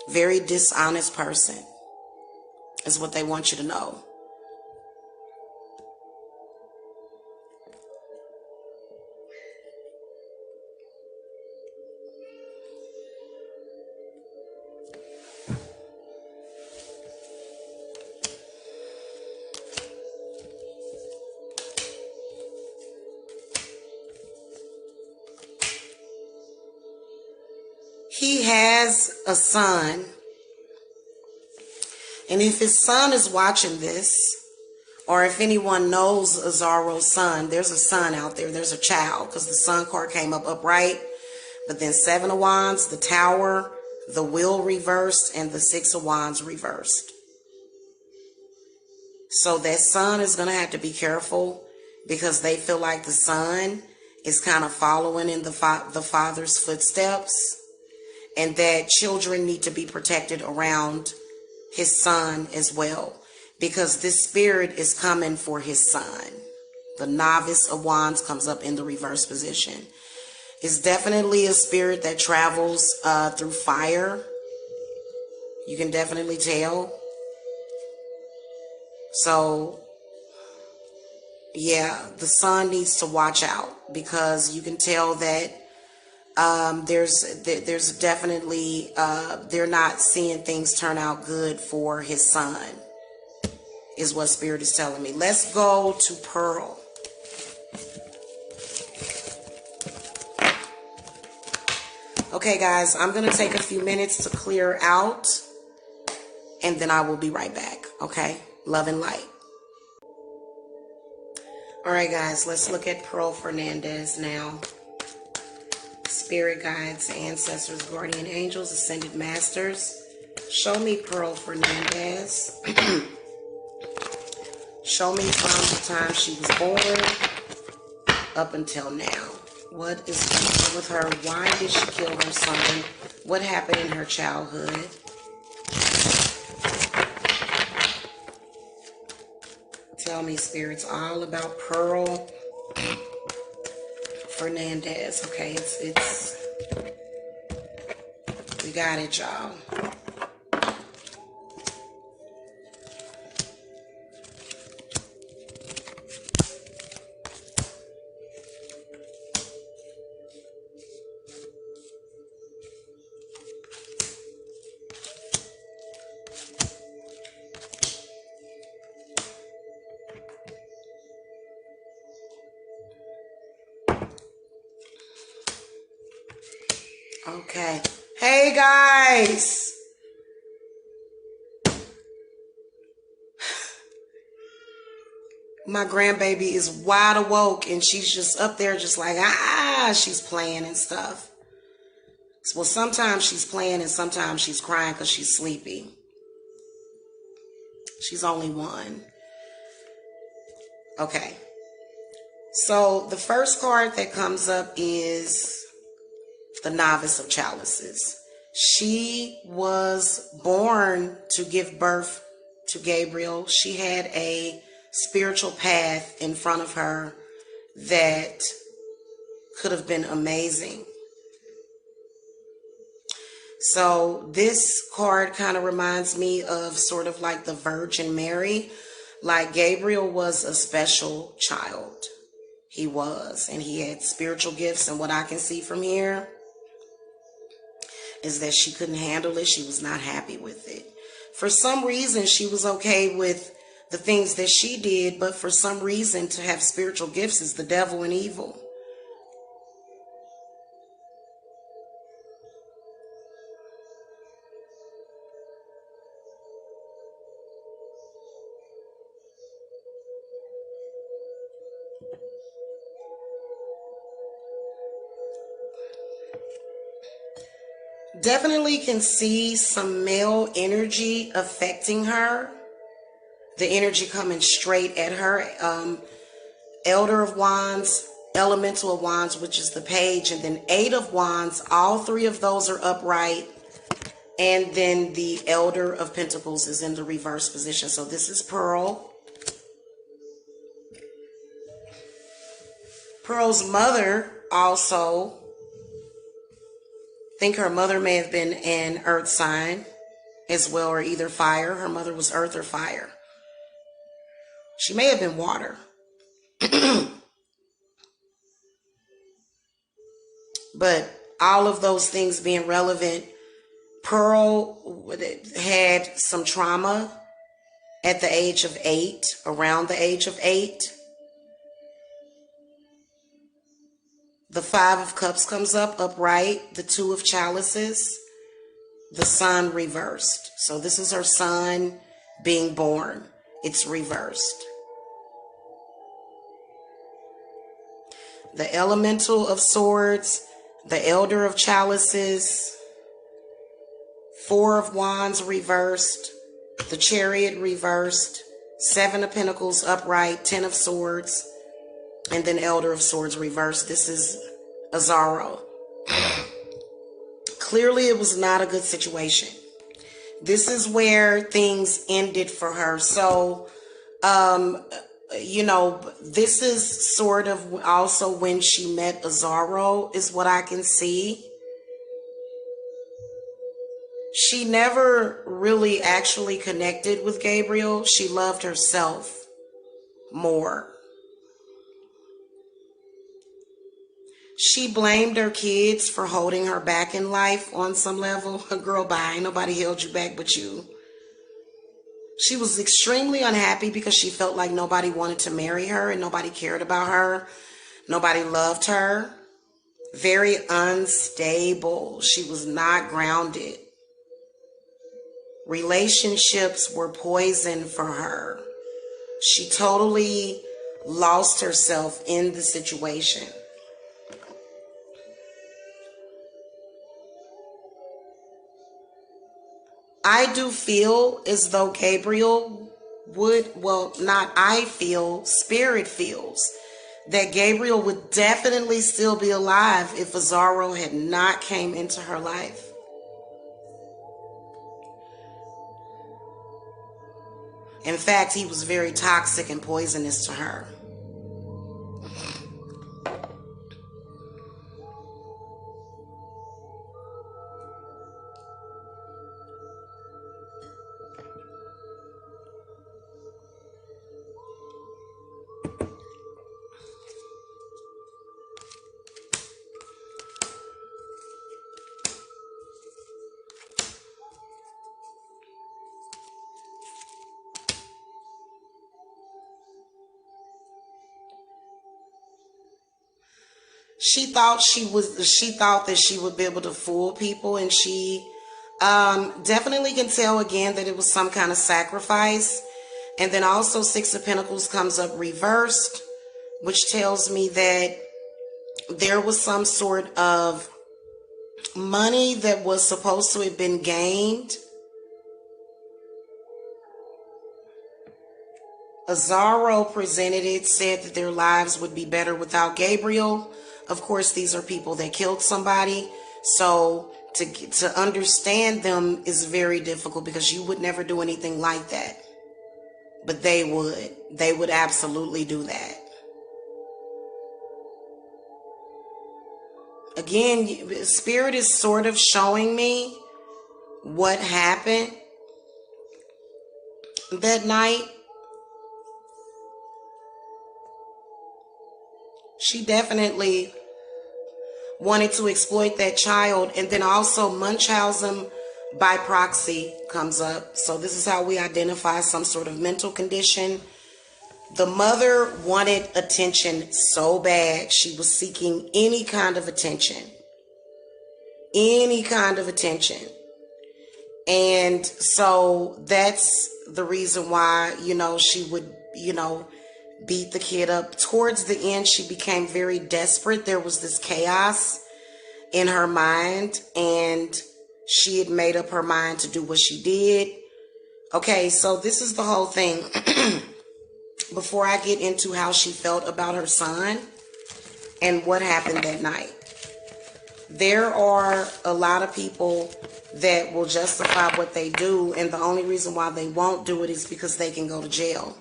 Very dishonest person is what they want you to know. He has a son, and if his son is watching this, or if anyone knows Isauro's son, there's a son out there, there's a child, because the Sun card came up upright, but then 7 of Wands, the Tower, the Wheel reversed, and the 6 of Wands reversed. So that son is going to have to be careful because they feel like the son is kind of following in the father's footsteps, and that children need to be protected around his son as well, because this spirit is coming for his son. The Novice of Wands comes up in the reverse position. It's definitely a spirit that travels through fire. You can definitely tell. So, yeah, the son needs to watch out, because you can tell that there's definitely they're not seeing things turn out good for his son, is what Spirit is telling me. Let's go to Pearl. Okay, guys, I'm going to take a few minutes to clear out, and then I will be right back. Okay? Love and light. All right, guys, let's look at Pearl Fernandez now. Spirit guides, ancestors, guardian angels, ascended masters. Show me Pearl Fernandez. Show me from the time she was born up until now. What is going on with her? Why did she kill her son? What happened in her childhood? Tell me, spirits, all about Pearl Fernandez. Okay, we got it, y'all. Okay. Hey guys. My grandbaby is wide awoke and she's just up there just like, she's playing and stuff. Well, sometimes she's playing and sometimes she's crying because she's sleepy. She's only one. Okay. So the first card that comes up is the Novice of Chalices. She was born to give birth to Gabriel. She had a spiritual path in front of her that could have been amazing. So this card kind of reminds me of sort of like the Virgin Mary. Like Gabriel was a special child. He was, and he had spiritual gifts. And what I can see from here is that she couldn't handle it. She was not happy with it. For some reason, she was okay with the things that she did, but for some reason, to have spiritual gifts is the devil and evil. Definitely can see some male energy affecting her. The energy coming straight at her. Elder of Wands, Elemental of Wands, which is the Page, and then Eight of Wands. All three of those are upright. And then the Elder of Pentacles is in the reverse position. So this is Pearl. Pearl's mother also, I think her mother may have been an earth sign as well, or either fire. Her mother was earth or fire. She may have been water. But all of those things being relevant, Pearl had some trauma at the age of 8, around the age of 8. The Five of Cups comes up upright, the Two of Chalices, the Sun reversed. So this is her son being born. It's reversed. The Elemental of Swords, the Elder of Chalices, Four of Wands reversed, the Chariot reversed, Seven of Pentacles upright, Ten of Swords, and then Elder of Swords reversed. This is Isauro. Clearly, it was not a good situation. This is where things ended for her. So, you know, this is sort of also when she met Isauro, is what I can see. She never really actually connected with Gabriel. She loved herself more. She blamed her kids for holding her back in life on some level. Girl, bye. Ain't nobody held you back but you. She was extremely unhappy because she felt like nobody wanted to marry her and nobody cared about her. Nobody loved her. Very unstable. She was not grounded. Relationships were poison for her. She totally lost herself in the situation. I do feel as though Gabriel would, well, not I feel, Spirit feels that Gabriel would definitely still be alive if Isauro had not came into her life. In fact, he was very toxic and poisonous to her. she thought that she would be able to fool people, and she definitely can tell again that it was some kind of sacrifice. And then also Six of Pentacles comes up reversed, which tells me that there was some sort of money that was supposed to have been gained. Isauro presented it, said that their lives would be better without Gabriel. Of course, these are people that killed somebody. So to understand them is very difficult, because you would never do anything like that. But they would. They would absolutely do that. Again, Spirit is sort of showing me what happened that night. She definitely wanted to exploit that child. And then also Munchausen by proxy comes up. So this is how we identify some sort of mental condition. The mother wanted attention so bad. She was seeking any kind of attention. Any kind of attention. And so that's the reason why, she would, beat the kid up. Towards the end, she became very desperate. There was this chaos in her mind, and she had made up her mind to do what she did. Okay, so this is the whole thing. Before I get into how she felt about her son and what happened that night. There are a lot of people that will justify what they do, and the only reason why they won't do it is because they can go to jail.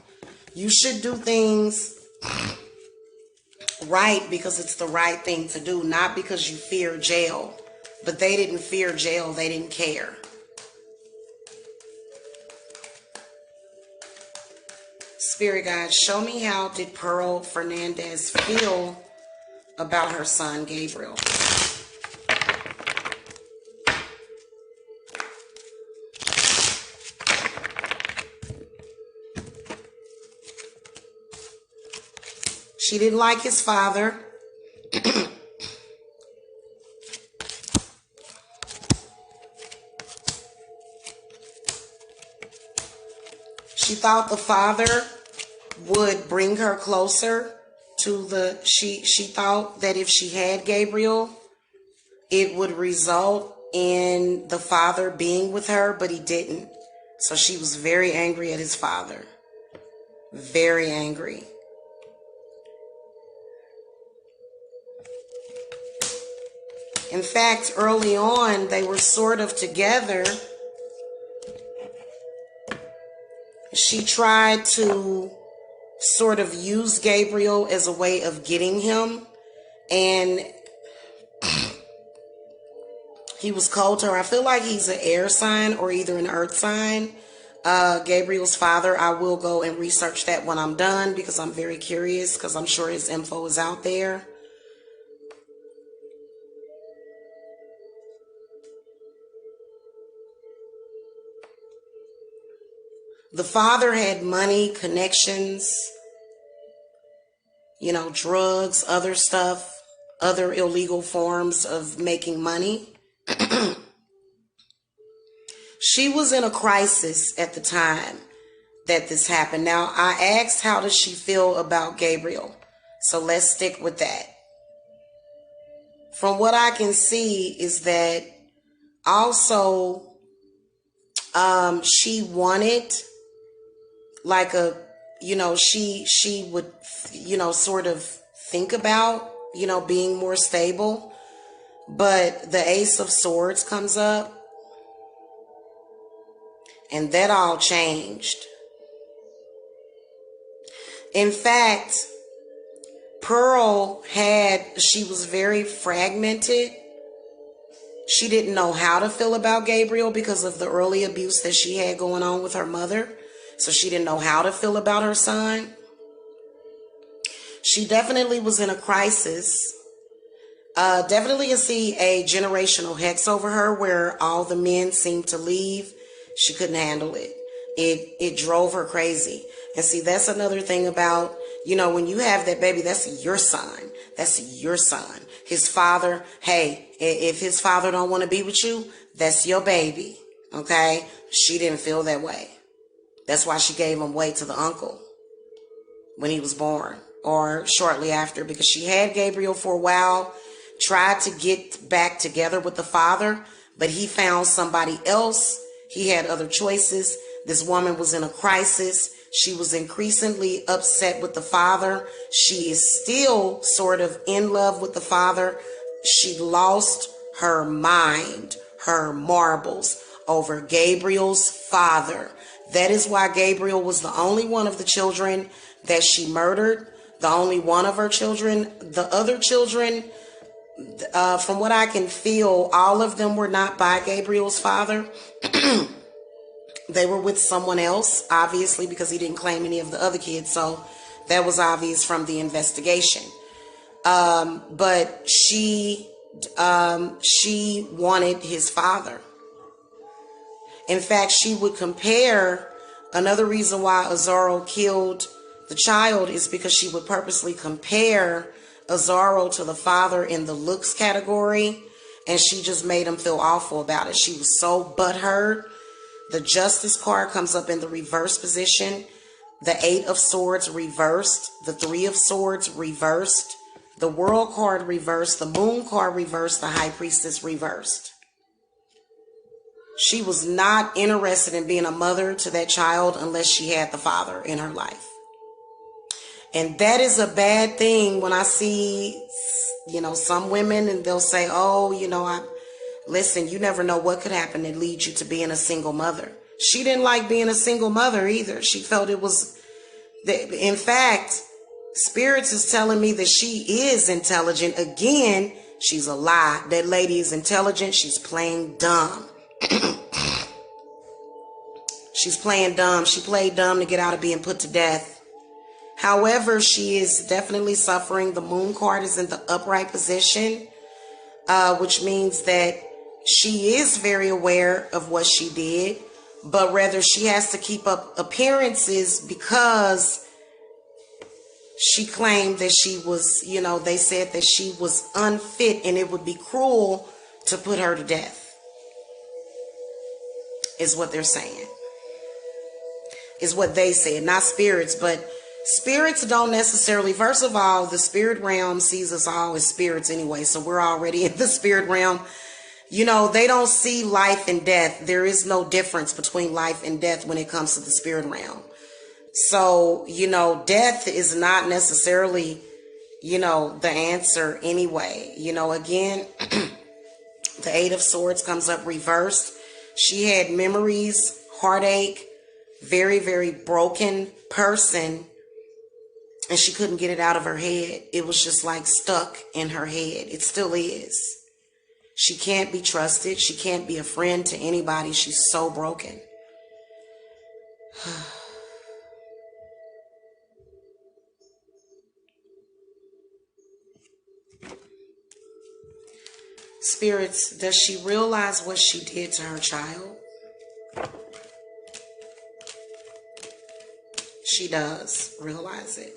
You should do things right because it's the right thing to do, not because you fear jail. But they didn't fear jail, they didn't care. Spirit guide, show me, how did Pearl Fernandez feel about her son Gabriel? She didn't like his father. She thought the father would bring her closer to she thought that if she had Gabriel, it would result in the father being with her, but he didn't. So she was very angry at his father. Very angry. In fact, early on, they were sort of together. She tried to sort of use Gabriel as a way of getting him. And he was cold to her. I feel like he's an air sign or either an earth sign. Gabriel's father, I will go and research that when I'm done, because I'm very curious, because I'm sure his info is out there. The father had money, connections, drugs, other stuff, other illegal forms of making money. She was in a crisis at the time that this happened. Now, I asked, how does she feel about Gabriel? So let's stick with that. From what I can see is that also she wanted like she would, sort of think about, being more stable. But the Ace of Swords comes up, and that all changed. In fact, Pearl she was very fragmented. She didn't know how to feel about Gabriel because of the early abuse that she had going on with her mother. So she didn't know how to feel about her son. She definitely was in a crisis. Definitely you see a generational hex over her where all the men seemed to leave. She couldn't handle it. It drove her crazy. And see, that's another thing about You know, when you have that baby, that's your son. That's your son. His father, hey, if his father don't want to be with you, that's your baby. Okay? She didn't feel that way. That's why she gave him away to the uncle when he was born, or shortly after, because she had Gabriel for a while, tried to get back together with the father, but he found somebody else. He had other choices. This woman was in a crisis. She was increasingly upset with the father. She is still sort of in love with the father. She lost her mind, her marbles, over Gabriel's father. That is why Gabriel was the only one of the children that she murdered, the only one of her children. The other children, from what I can feel, all of them were not by Gabriel's father. They were with someone else, obviously, because he didn't claim any of the other kids. So that was obvious from the investigation. But she wanted his father. In fact, she would compare, another reason why Isauro killed the child is because she would purposely compare Isauro to the father in the looks category, and she just made him feel awful about it. She was so butthurt. The Justice card comes up in the reverse position. The 8 of Swords reversed. The 3 of Swords reversed. The World card reversed. The Moon card reversed. The High Priestess reversed. She was not interested in being a mother to that child unless she had the father in her life. And that is a bad thing when I see, some women, and they'll say, oh, listen, you never know what could happen that leads you to being a single mother. She didn't like being a single mother either. She felt it was, in fact, Spirits is telling me that she is intelligent. Again, she's a lie. That lady is intelligent. She's playing dumb. She's playing dumb. She played dumb to get out of being put to death. However, she is definitely suffering. The Moon card is in the upright position, which means that she is very aware of what she did, but rather she has to keep up appearances because she claimed that she was, they said that she was unfit and it would be cruel to put her to death, is what they're saying. Is what they said, not spirits, but spirits don't necessarily, first of all, the spirit realm sees us all as spirits anyway, so we're already in the spirit realm. They don't see life and death. There is no difference between life and death when it comes to the spirit realm. So, death is not necessarily, the answer anyway. Again, the 8 of Swords comes up reversed. She had memories, heartache, very, very broken person, and she couldn't get it out of her head. It was just like stuck in her head. It still is. She can't be trusted. She can't be a friend to anybody. She's so broken. Spirits, does she realize what she did to her child? She does realize it.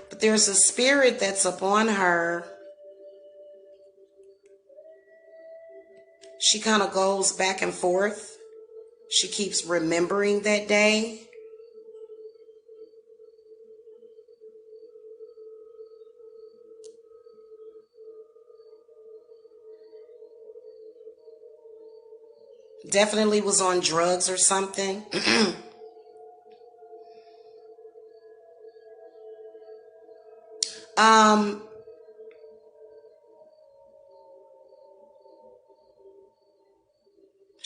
But there's a spirit that's upon her. She kind of goes back and forth. She keeps remembering that day. Definitely was on drugs or something.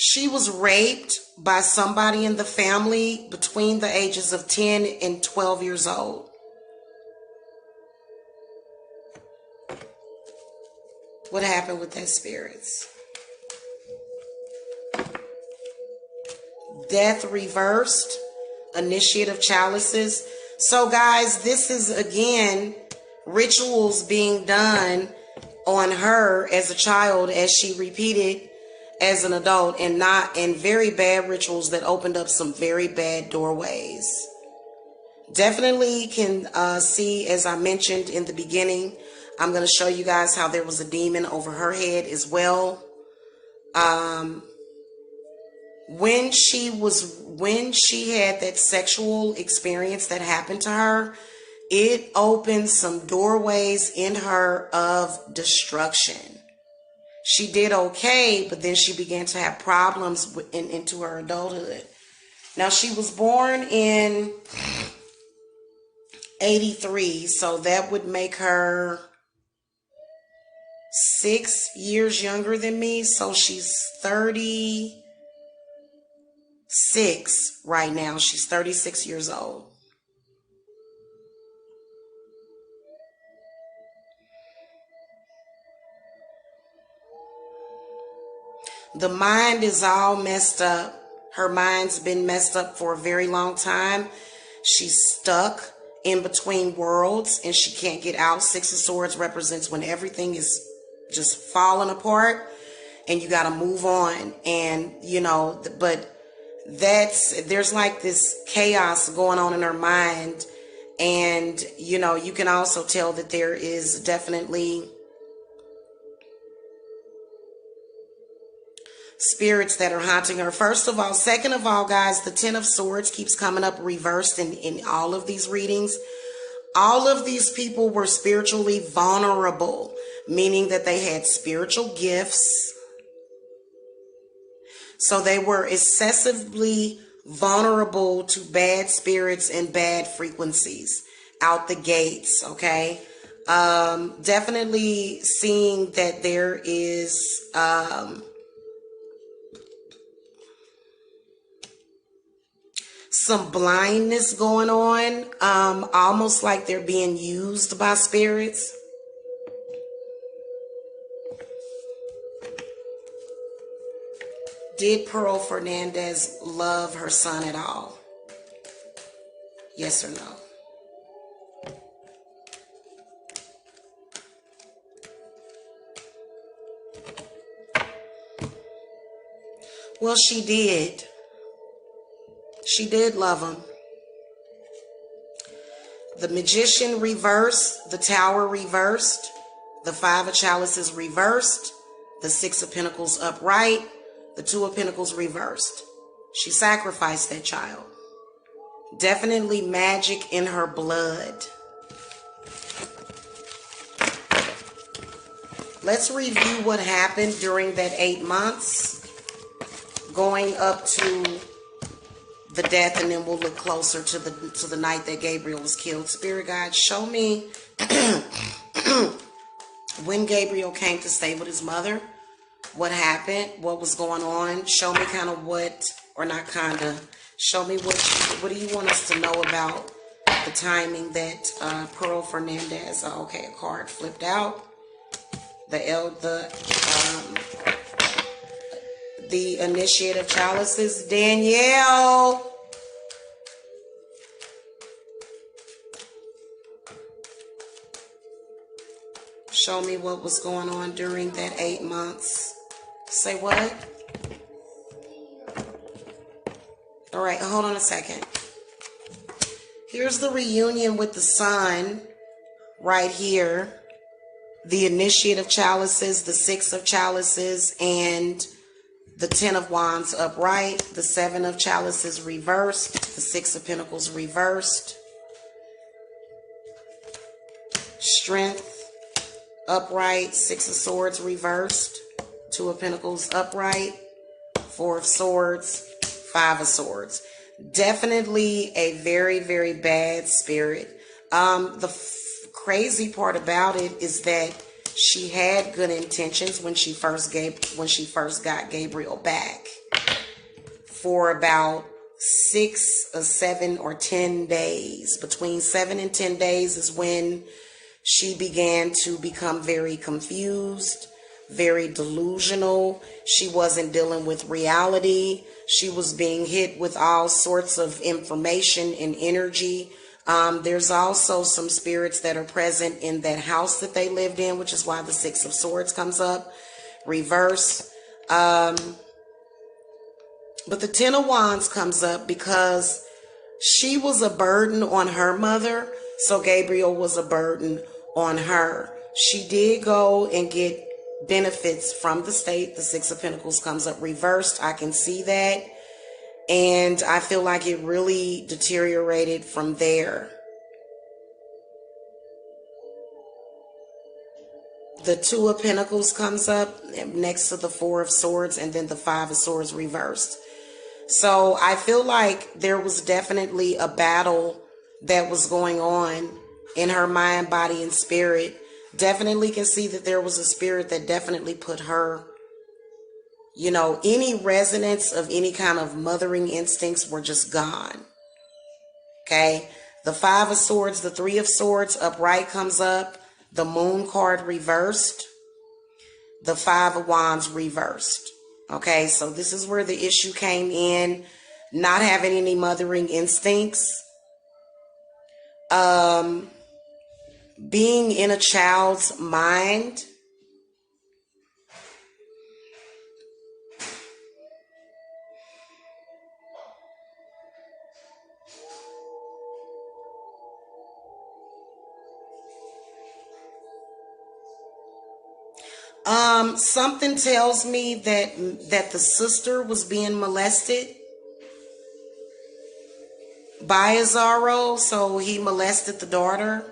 She was raped by somebody in the family between the ages of 10 and 12 years old. What happened with that, spirits? Death reversed. Initiate of chalices. So guys, this is again rituals being done on her as a child, as she repeated as an adult, and very bad rituals that opened up some very bad doorways. Definitely can see, as I mentioned in the beginning, I'm going to show you guys how there was a demon over her head as well. When she had that sexual experience that happened to her, it opened some doorways in her of destruction. She did okay, but then she began to have problems into her adulthood. Now, she was born in 83, so that would make her 6 years younger than me. So she's 36 right now. She's 36 years old. The mind is all messed up. Her mind's been messed up for a very long time. She's stuck in between worlds and she can't get out. Six of Swords represents when everything is just falling apart and you got to move on. And, you know, but there's like this chaos going on in her mind. And, you know, you can also tell that there is definitely spirits that are haunting her. First of all. Second of all, guys, the Ten of Swords keeps coming up reversed in all of these readings. All of these people were spiritually vulnerable, meaning that they had spiritual gifts. So they were excessively vulnerable to bad spirits and bad frequencies out the gates, okay? Definitely seeing that there is some blindness going on, almost like they're being used by spirits. Did Pearl Fernandez love her son at all? Yes or no? Well, she did. She did love him. The Magician reversed, the Tower reversed, the Five of Chalices reversed, the Six of Pentacles upright, the Two of Pentacles reversed. She sacrificed that child. Definitely magic in her blood. Let's review what happened during that 8 months, going up to the death, and then we'll look closer to the night that Gabriel was killed. Spirit guide, show me when Gabriel came to stay with his mother, what happened, what was going on. Show me kind of what, or not kind of, show me what do you want us to know about the timing that Pearl Fernandez, okay, a card flipped out. The Initiate of Chalices, Danielle. Show me what was going on during that 8 months. Say what? All right, hold on a second. Here's the reunion with the sun right here. The Initiate of Chalices, the Six of Chalices, and the Ten of Wands upright, the Seven of Chalices reversed, the Six of Pentacles reversed, Strength upright, Six of Swords reversed, Two of Pentacles upright, Four of Swords, Five of Swords. Definitely a very, very bad spirit. The crazy part about it is that she had good intentions when she first got Gabriel back. For about 6 or 7 or 10 days. Between 7 and 10 days is when she began to become very confused, very delusional. She wasn't dealing with reality. She was being hit with all sorts of information and energy. There's also some spirits that are present in that house that they lived in, which is why the Six of Swords comes up, reverse. But the Ten of Wands comes up because She was a burden on her mother, so Gabriel was a burden on her. She did go and get benefits from the state. The Six of Pentacles comes up reversed. I can see that. And I feel like it really deteriorated from there. The Two of Pentacles comes up next to the Four of Swords, and then the Five of Swords reversed. So I feel like there was definitely a battle that was going on in her mind, body, and spirit. Definitely can see that there was a spirit that definitely put her, you know, any resonance of any kind of mothering instincts were just gone. Okay. The Five of Swords, the Three of Swords upright comes up. The Moon card reversed. The Five of Wands reversed. Okay, so this is where the issue came in. Not having any mothering instincts. Being in a child's mind. Something tells me that the sister was being molested by Isauro, so he molested the daughter.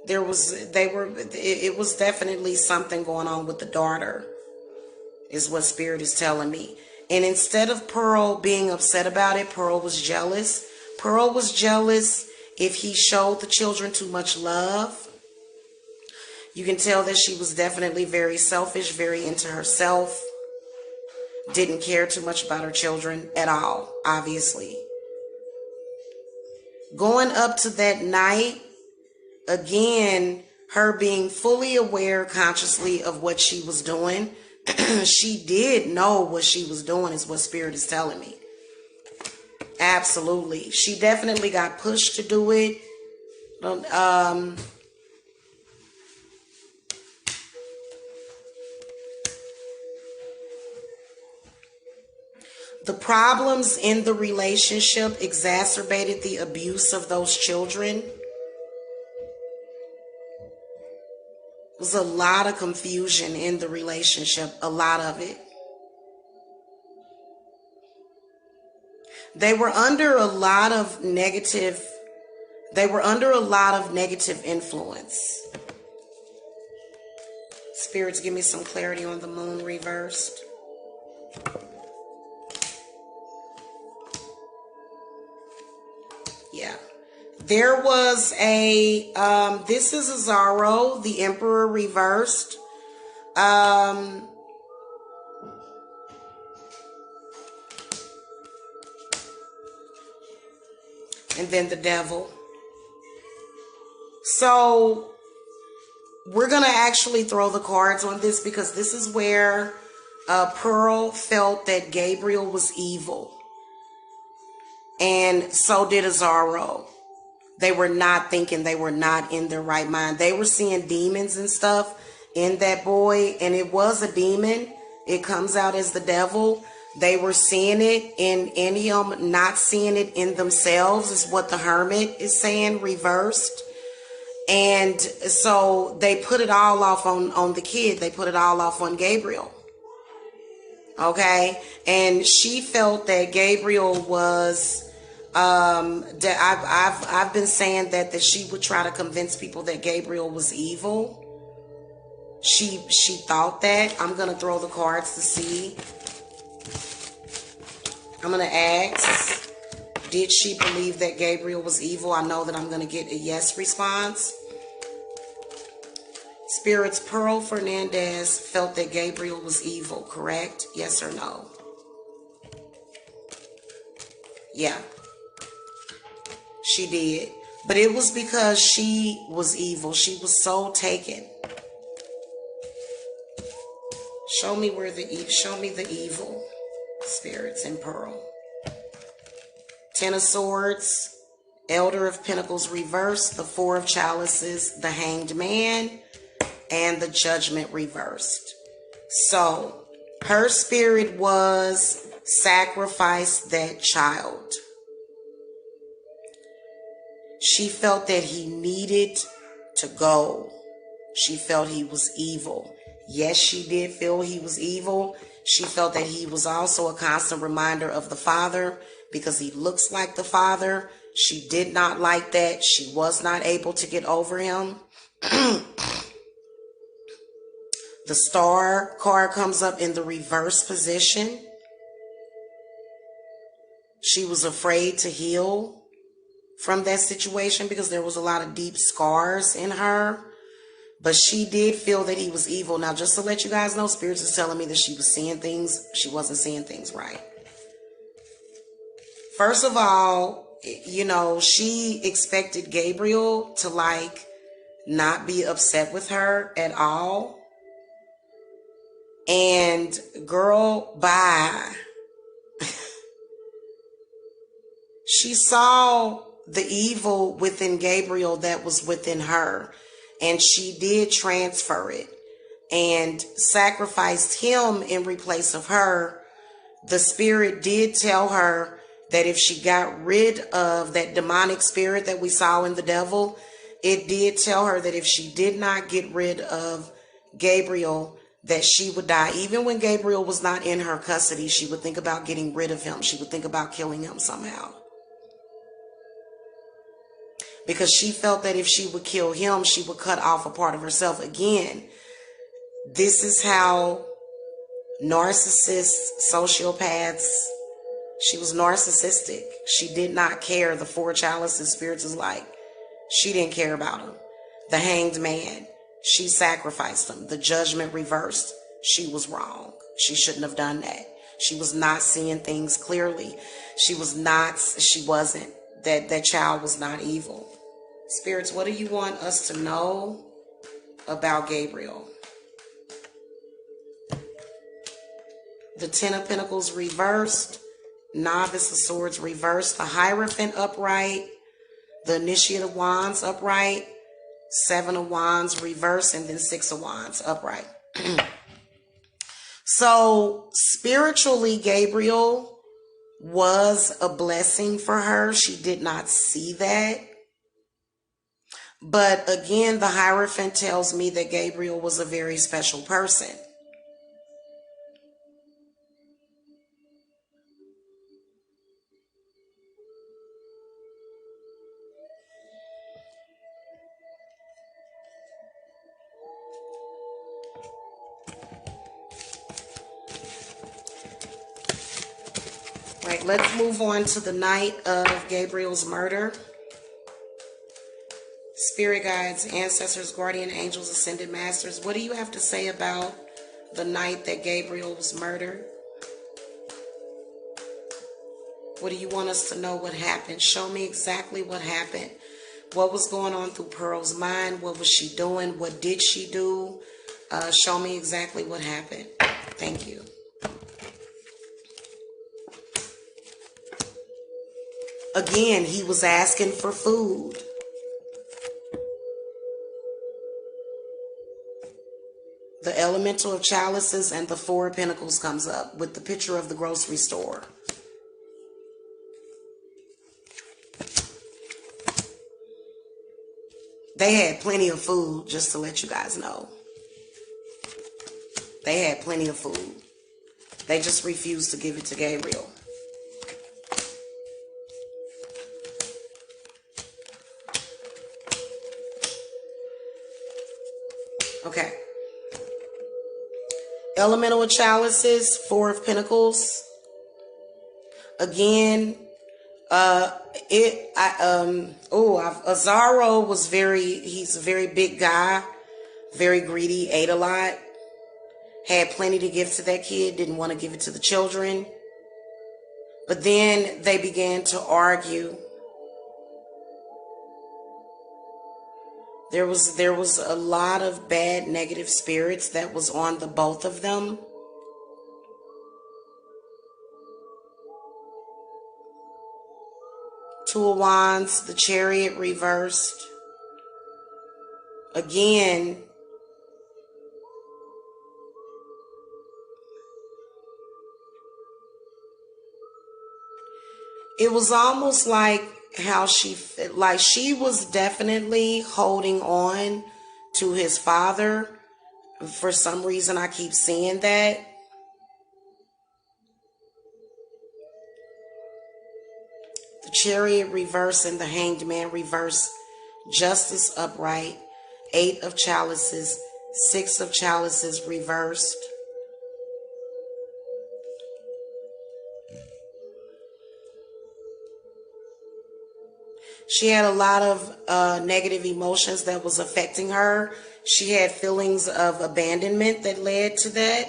It was definitely something going on with the daughter, is what Spirit is telling me. And instead of Pearl being upset about it, Pearl was jealous. Pearl was jealous if he showed the children too much love. You can tell that she was definitely very selfish, very into herself. Didn't care too much about her children at all, obviously. Going up to that night, again, her being fully aware consciously of what she was doing. She did know what she was doing, is what Spirit is telling me. Absolutely. She definitely got pushed to do it. The problems in the relationship exacerbated the abuse of those children. There was a lot of confusion in the relationship, a lot of it. They were under a lot of negative influence. Spirits, give me some clarity on the Moon reversed. Yeah. There was a, this is Isauro, the Emperor reversed. And then the Devil. So we're going to actually throw the cards on this, because this is where Pearl felt that Gabriel was evil. And so did Isauro. They were not thinking, they were not in their right mind. They were seeing demons and stuff in that boy, and it was a demon. It comes out as the devil. They were seeing it in any of them, not seeing it in themselves, is what the Hermit is saying, reversed. And so they put it all off on the kid. They put it all off on Gabriel. Okay? And she felt that Gabriel was... I've been saying that she would try to convince people that Gabriel was evil. She thought that. I'm gonna throw the cards to see. I'm gonna ask, did she believe that Gabriel was evil? I know that I'm gonna get a yes response. Spirits, Pearl Fernandez felt that Gabriel was evil, correct? Yes or no? Yeah. She did. But it was because she was evil. She was so taken. Show me the evil, spirits, in Pearl. Ten of Swords, Elder of Pentacles reversed, the Four of Chalices, the Hanged Man, and the Judgment reversed. So her spirit was sacrifice that child. She felt that he needed to go. She felt he was evil. Yes, she did feel he was evil. She felt that he was also a constant reminder of the Father because he looks like the Father. She did not like that. She was not able to get over him. The Star card comes up in the reverse position. She was afraid to heal from that situation because there was a lot of deep scars in her. But she did feel that he was evil. Now, just to let you guys know, Spirits is telling me that she was seeing things. She wasn't seeing things right. First of all, you know, she expected Gabriel to not be upset with her at all. And girl, bye. She saw the evil within Gabriel that was within her. And she did transfer it and sacrificed him in replace of her. The spirit did tell her that if she got rid of that demonic spirit that we saw in the devil, it did tell her that if she did not get rid of Gabriel, that she would die. Even when Gabriel was not in her custody, she would think about getting rid of him. She would think about killing him somehow. Because she felt that if she would kill him, she would cut off a part of herself. Again, this is how narcissists, sociopaths, she was narcissistic. She did not care. The four chalices, Spirits is like, she didn't care about him. The Hanged Man, she sacrificed him. The Judgment reversed. She was wrong. She shouldn't have done that. She was not seeing things clearly. She wasn't. That child was not evil. Spirits, what do you want us to know about Gabriel? The Ten of Pentacles reversed. Novice of Swords reversed. The Hierophant upright. The Initiate of Wands upright. Seven of Wands reversed. And then Six of Wands upright. So spiritually, Gabriel was a blessing for her. She did not see that. But again, the Hierophant tells me that Gabriel was a very special person. Right, let's move on to the night of Gabriel's murder. Spirit guides, ancestors, guardian angels, ascended masters, what do you have to say about the night that Gabriel was murdered? What do you want us to know what happened? Show me exactly what happened. What was going on through Pearl's mind? What was she doing? What did she do? Show me exactly what happened. Thank you. Again, he was asking for food. The Elemental of Chalices and the Four of Pentacles comes up with the picture of the grocery store. They had plenty of food, just to let you guys know. They had plenty of food. They just refused to give it to Gabriel. Okay. Elemental of Chalices, Four of Pentacles. Again, Isauro was he's a very big guy, very greedy, ate a lot, had plenty to give to that kid, didn't want to give it to the children. But then they began to argue. There was a lot of bad negative spirits that was on the both of them. Two of Wands, the Chariot reversed. Again, it was almost like how she was definitely holding on to his father. For some reason, I keep seeing that. The Chariot reverse and the Hanged Man reverse. Justice upright. 8 of Chalices. 6 of Chalices reversed. She had a lot of negative emotions that was affecting her. She had feelings of abandonment that led to that.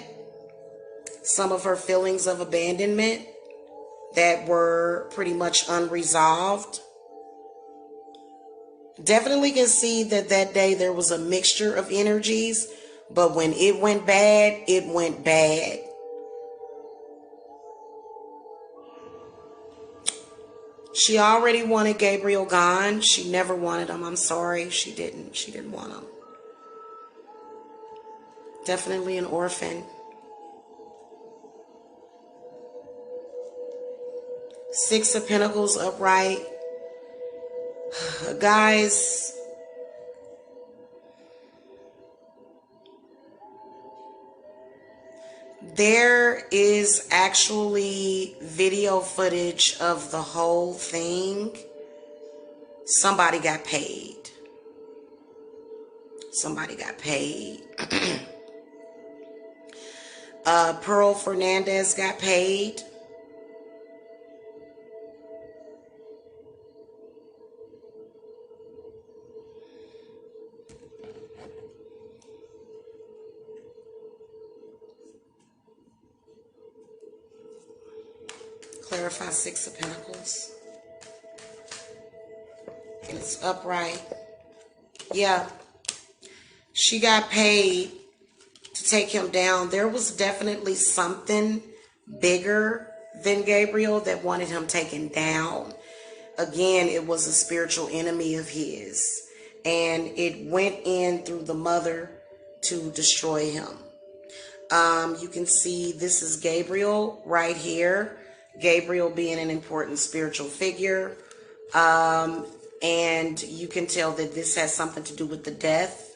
Some of her feelings of abandonment that were pretty much unresolved. Definitely can see that that day there was a mixture of energies, but when it went bad, it went bad. She already wanted Gabriel gone. She never wanted him. I'm sorry. She didn't. She didn't want him. Definitely an orphan. 6 of Pentacles upright. Guys, there is actually video footage of the whole thing. Somebody got paid. Somebody got paid. Pearl Fernandez got paid. Clarify 6 of Pentacles. And it's upright. Yeah. She got paid to take him down. There was definitely something bigger than Gabriel that wanted him taken down. Again, it was a spiritual enemy of his. And it went in through the mother to destroy him. You can see this is Gabriel right here. Gabriel being an important spiritual figure. And you can tell that this has something to do with the death.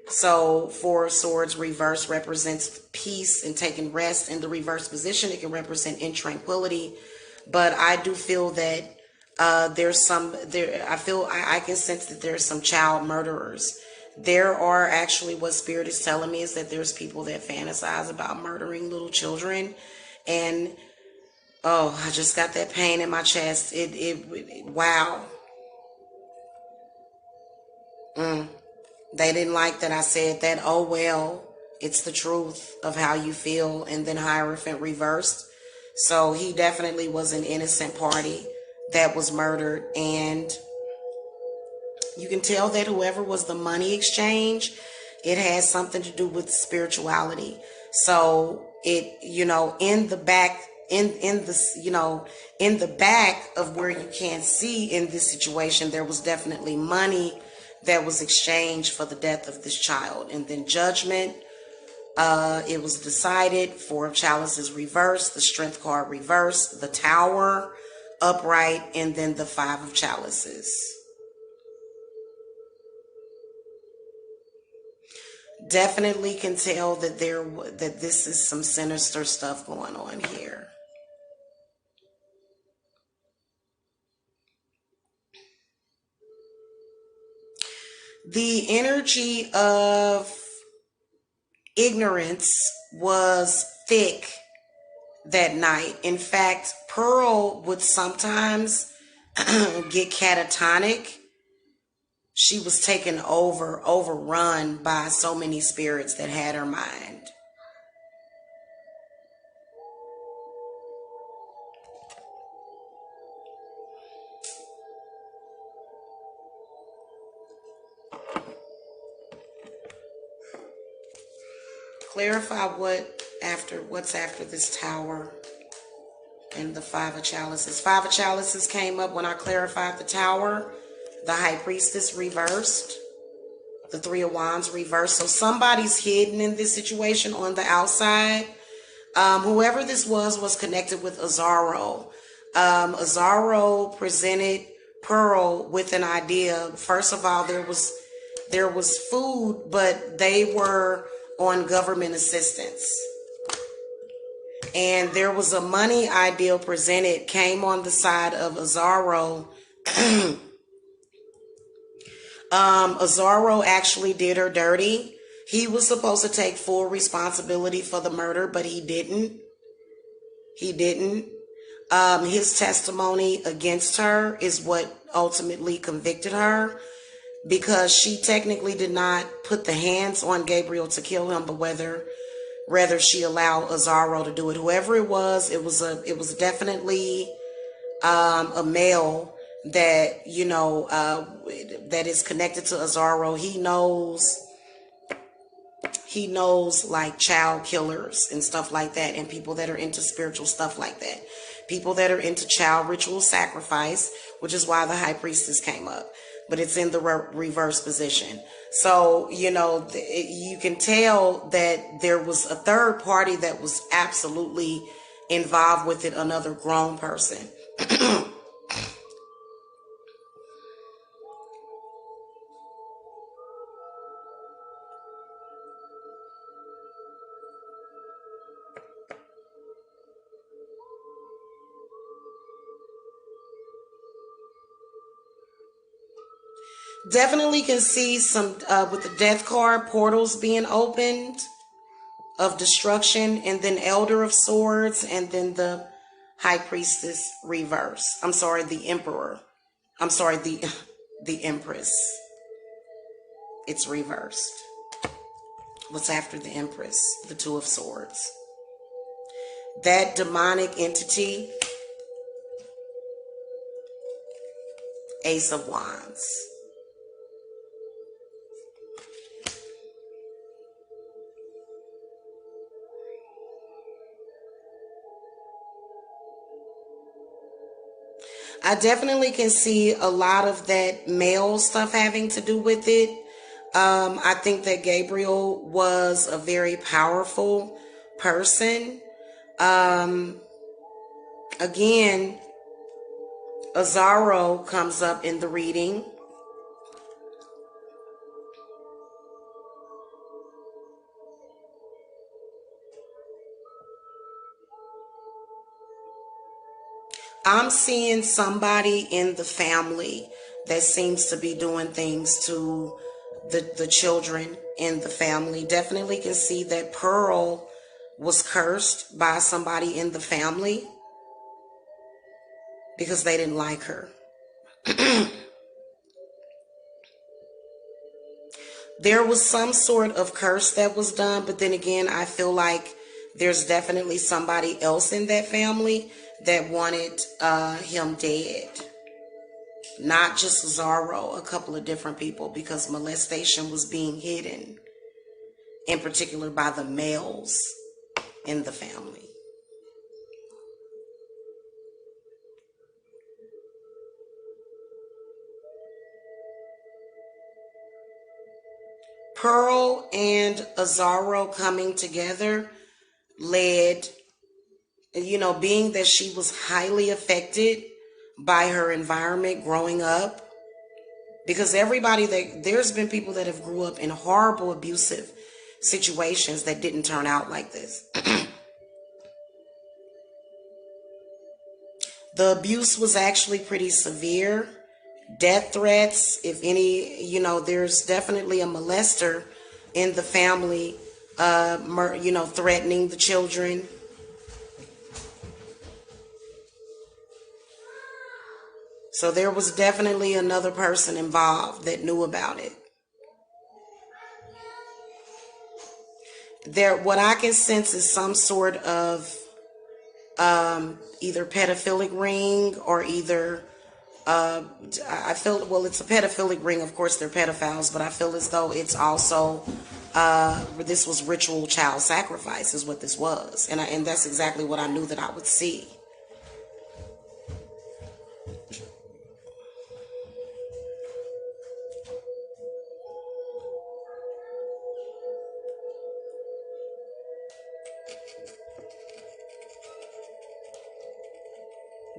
So 4 of Swords reverse represents peace and taking rest. In the reverse position, it can represent in tranquility. But I do feel that I can sense that there's some child murderers. There are actually, what Spirit is telling me is that there's people that fantasize about murdering little children. And oh, I just got that pain in my chest. Wow. They didn't like that I said that. Oh, well, it's the truth of how you feel. And then Hierophant reversed. So he definitely was an innocent party that was murdered. And you can tell that whoever was the money exchange, it has something to do with spirituality. So it, in the back, in the back of where you can't see in this situation, there was definitely money that was exchanged for the death of this child. And then judgment, it was decided. 4 of Chalices reversed, the Strength card reversed, the Tower upright, and then the 5 of Chalices. Definitely can tell that that this is some sinister stuff going on here. The energy of ignorance was thick that night. In fact, Pearl would sometimes get catatonic. She was taken overrun by so many spirits that had her mind. Clarify what's after this Tower and the 5 of Chalices. 5 of Chalices came up when I clarified the Tower. The High Priestess reversed. The 3 of Wands reversed. So somebody's hidden in this situation on the outside. Whoever this was connected with Isauro. Isauro presented Pearl with an idea. First of all, there was food, but they were on government assistance. And there was a money ideal presented, came on the side of Isauro. Isauro actually did her dirty. He was supposed to take full responsibility for the murder, but he didn't. He didn't. His testimony against her is what ultimately convicted her, because she technically did not put the hands on Gabriel to kill him, but rather she allowed Isauro to do it. Whoever it was definitely a male that that is connected to Isauro. He knows like child killers and stuff like that, and people that are into spiritual stuff like that, people that are into child ritual sacrifice, which is why the high priestess came up, but it's in the reverse position. So you can tell that there was a third party that was absolutely involved with it, another grown person. Definitely can see some with the death card, portals being opened of destruction, and then Elder of Swords, and then the High Priestess reverse. I'm sorry, the Emperor. I'm sorry, the Empress. It's reversed. What's after the Empress? The Two of Swords. That demonic entity, Ace of Wands. I definitely can see a lot of that male stuff having to do with it. I think that Gabriel was a very powerful person. Again, Isauro comes up in the reading. I'm seeing somebody in the family that seems to be doing things to the children in the family. Definitely can see that Pearl was cursed by somebody in the family because they didn't like her. There was some sort of curse that was done, but then again, I feel like there's definitely somebody else in that family that wanted him dead. Not just Isauro, a couple of different people, because molestation was being hidden, in particular by the males in the family. Pearl and Isauro coming together led, being that she was highly affected by her environment growing up, because there's been people that have grew up in horrible abusive situations that didn't turn out like this. The abuse was actually pretty severe. Death threats, if any, there's definitely a molester in the family, threatening the children. So there was definitely another person involved that knew about it. What I can sense is some sort of either pedophilic ring, or either I feel, well, it's a pedophilic ring. Of course, they're pedophiles, but I feel as though it's also this was ritual child sacrifice is what this was, and that's exactly what I knew that I would see.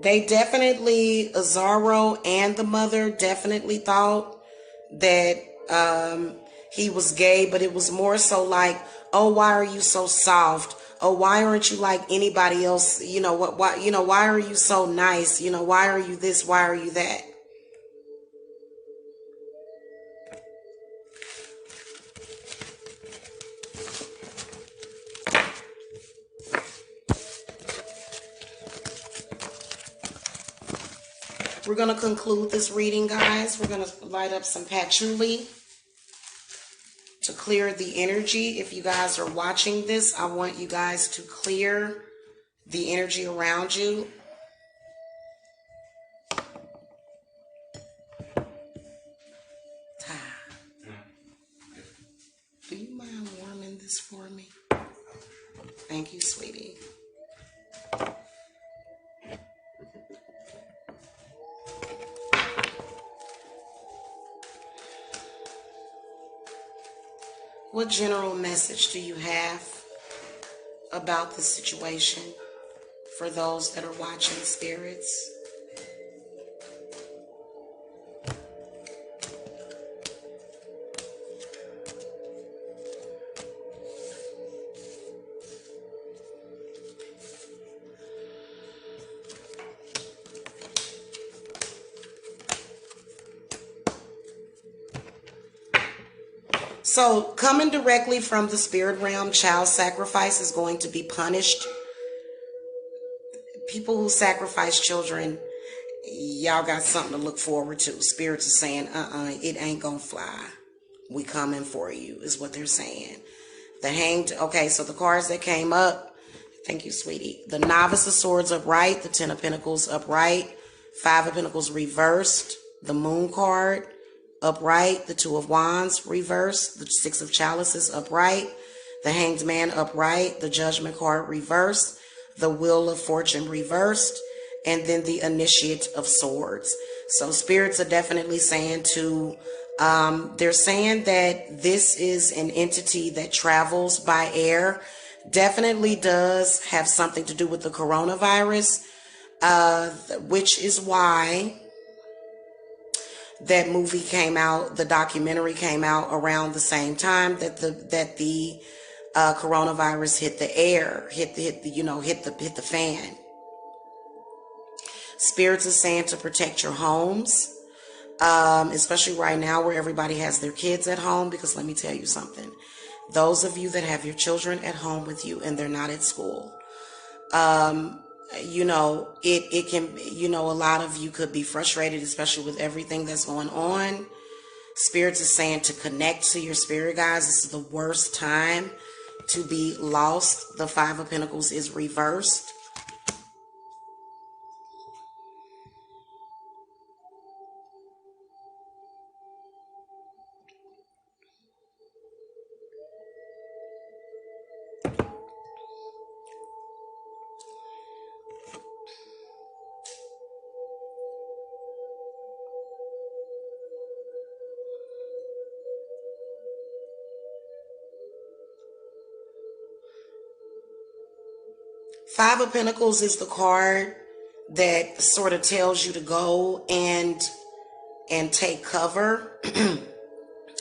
They definitely, Isauro and the mother definitely thought that he was gay, but it was more so like, oh, why are you so soft? Oh, why aren't you like anybody else? You know what? Why? You know, why are you so nice? You know, why are you this? Why are you that? We're going to conclude this reading, guys. We're going to light up some patchouli to clear the energy. If you guys are watching this, I want you guys to clear the energy around you. Do you mind warming this for me? Thank you, sweetie. What general message do you have about the situation for those that are watching, spirits? So, coming directly from the spirit realm, child sacrifice is going to be punished. People who sacrifice children, y'all got something to look forward to. Spirits are saying, it ain't gonna fly. We coming for you, is what they're saying. The hanged, okay, so the cards that came up, thank you, sweetie. The Novice of Swords upright, the Ten of Pentacles upright, Five of Pentacles reversed, the Moon card upright, the Two of Wands reversed, the Six of Chalices upright, the Hanged Man upright, the Judgment card reversed, the Wheel of Fortune reversed, and then the Initiate of Swords. So spirits are definitely saying to, they're saying that this is an entity that travels by air. Definitely does have something to do with the coronavirus, which is why that movie came out, the documentary came out around the same time that the coronavirus hit the air, hit the fan. Spirits are saying to protect your homes, especially right now where everybody has their kids at home, because let me tell you something. Those of you that have your children at home with you and they're not at school, it can, a lot of you could be frustrated, especially with everything that's going on. Spirits is saying to connect to your spirit guides. This is the worst time to be lost. The Five of Pentacles is reversed. Five of Pentacles is the card that sort of tells you to go and take cover.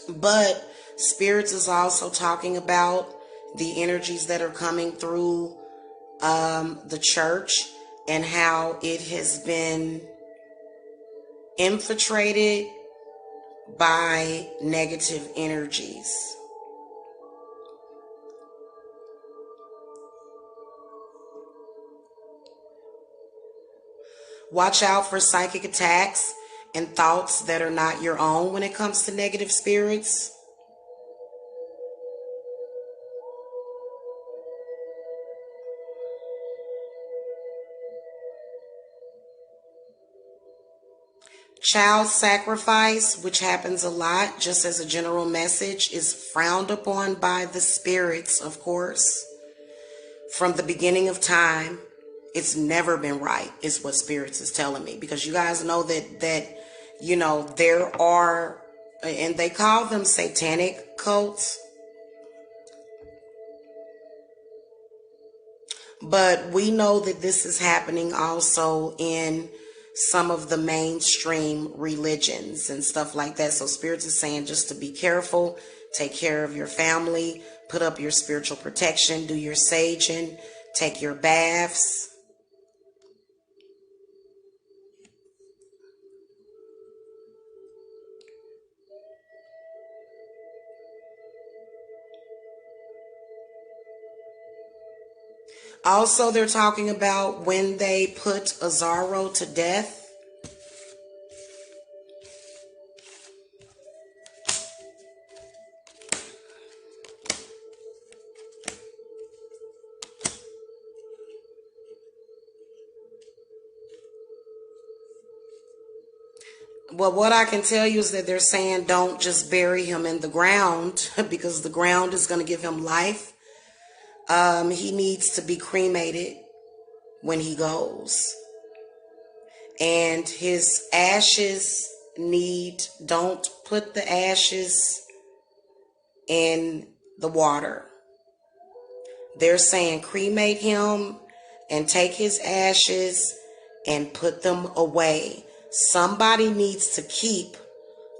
But spirits is also talking about the energies that are coming through the church and how it has been infiltrated by negative energies. Watch out for psychic attacks and thoughts that are not your own when it comes to negative spirits. Child sacrifice, which happens a lot, just as a general message, is frowned upon by the spirits, of course. From the beginning of time, it's never been right, is what spirits is telling me. Because you guys know that there are, and they call them satanic cults. But we know that this is happening also in some of the mainstream religions and stuff like that. So Spirits is saying just to be careful, take care of your family, put up your spiritual protection, do your saging, take your baths. Also, they're talking about when they put Isauro to death. Well, what I can tell you is that they're saying don't just bury him in the ground because the ground is going to give him life. He needs to be cremated when he goes. And his ashes don't put the ashes in the water. They're saying cremate him and take his ashes and put them away. Somebody needs to keep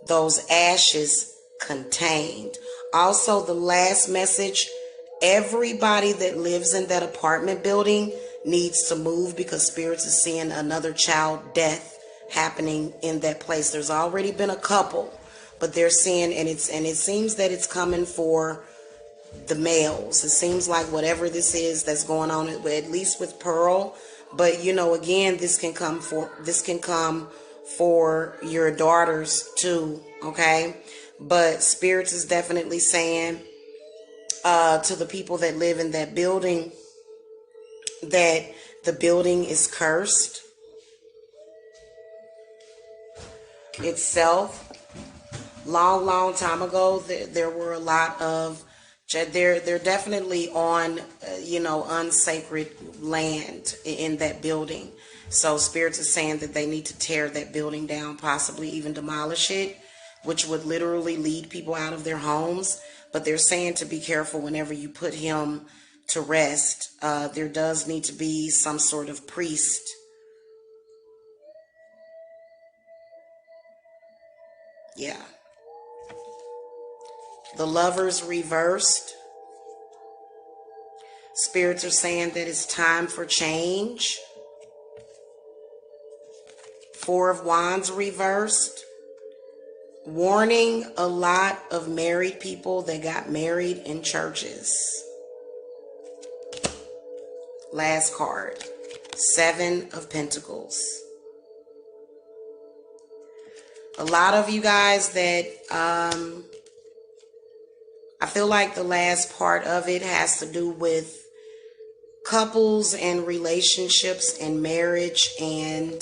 those ashes contained. Also, the last message, everybody that lives in that apartment building needs to move because Spirits is seeing another child death happening in that place. There's already been a couple, but they're seeing, and it seems that it's coming for the males. It seems like whatever this is that's going on, at least with Pearl. But you know, again, this can come for your daughters too. Okay, but Spirits is definitely saying to the people that live in that building that the building is cursed itself. Long time ago, there were a lot of, they're definitely on, unsacred land in that building. So Spirits is saying that they need to tear that building down, possibly even demolish it, which would literally lead people out of their homes. But they're saying to be careful whenever you put him to rest. There does need to be some sort of priest. Yeah. The Lovers reversed. Spirits are saying that it's time for change. Four of Wands reversed. Warning a lot of married people that got married in churches. Last card. Seven of Pentacles. A lot of you guys that, I feel like the last part of it has to do with couples and relationships and marriage. And,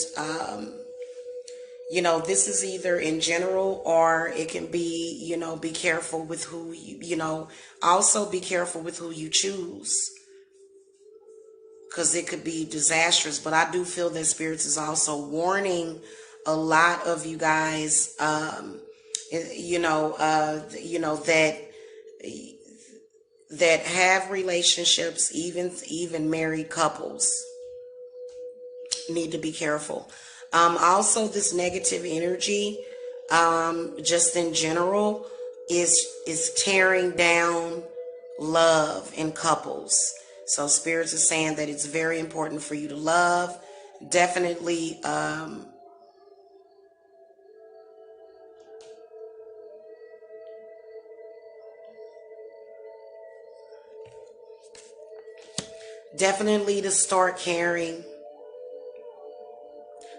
this is either in general or it can be, be careful with who also be careful with who you choose. Because it could be disastrous. But I do feel that Spirits is also warning a lot of you guys, that have relationships, even married couples, need to be careful. Also, this negative energy, just in general, is tearing down love in couples. So Spirits is saying that it's very important for you to love. Definitely, definitely to start caring.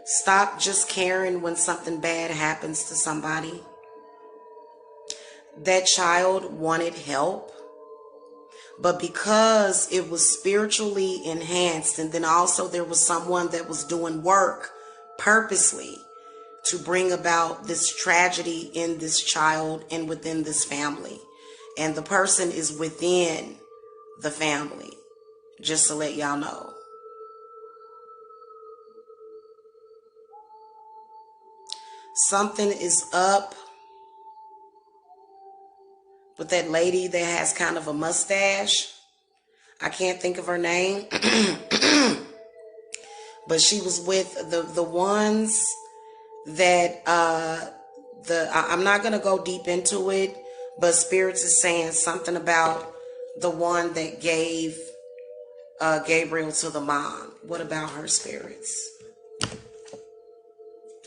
Stop just caring when something bad happens to somebody. That child wanted help, but because it was spiritually enhanced, and then also there was someone that was doing work purposely to bring about this tragedy in this child and within this family. And the person is within the family, just to let y'all know. Something is up with that lady that has kind of a mustache. I can't think of her name. But she was with the ones that I'm not gonna go deep into it, but spirits is saying something about the one that gave Gabriel to the mom. What about her, spirits?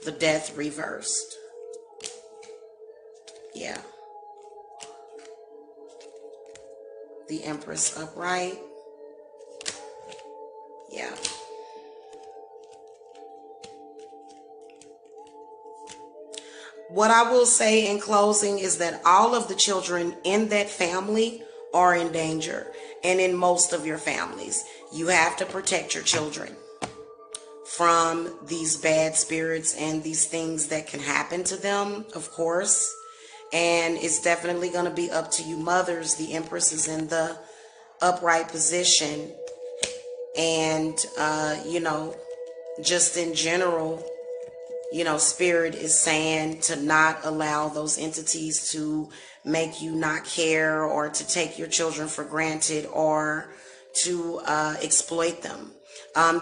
The death reversed. Yeah. The Empress upright. Yeah. What I will say in closing is that all of the children in that family are in danger. And in most of your families, you have to protect your children from these bad spirits and these things that can happen to them, of course. And it's definitely going to be up to you mothers. The Empress is in the upright position. And, just in general, Spirit is saying to not allow those entities to make you not care or to take your children for granted or to exploit them.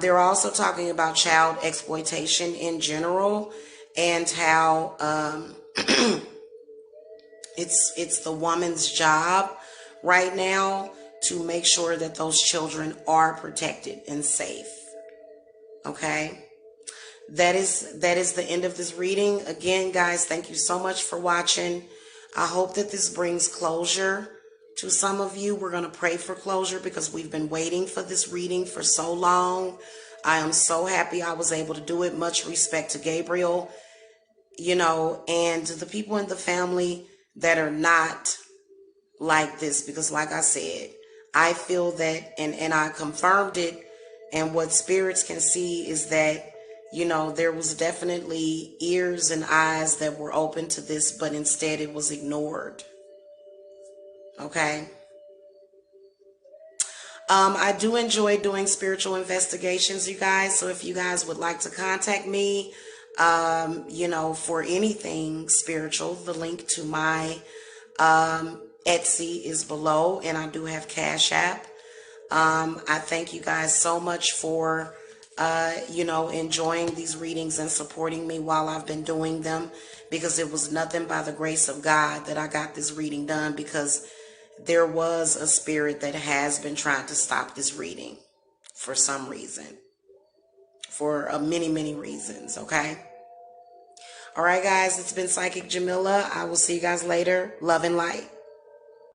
They're also talking about child exploitation in general and how it's the woman's job right now to make sure that those children are protected and safe. Okay? That is the end of this reading. Again, guys, thank you so much for watching. I hope that this brings closure to some of you. We're going to pray for closure because we've been waiting for this reading for so long. I am so happy I was able to do it. Much respect to Gabriel, and the people in the family that are not like this, because like I said, I feel that, and I confirmed it, and what spirits can see is that there was definitely ears and eyes that were open to this, but instead it was ignored. Okay. I do enjoy doing spiritual investigations, you guys. So if you guys would like to contact me, for anything spiritual, the link to my Etsy is below, and I do have Cashapp. I thank you guys so much for enjoying these readings and supporting me while I've been doing them, because it was nothing by the grace of God that I got this reading done, because there was a spirit that has been trying to stop this reading for some reason, for many, many reasons. Okay. All right, guys, it's been Psychic Jamila. I will see you guys later. Love and light.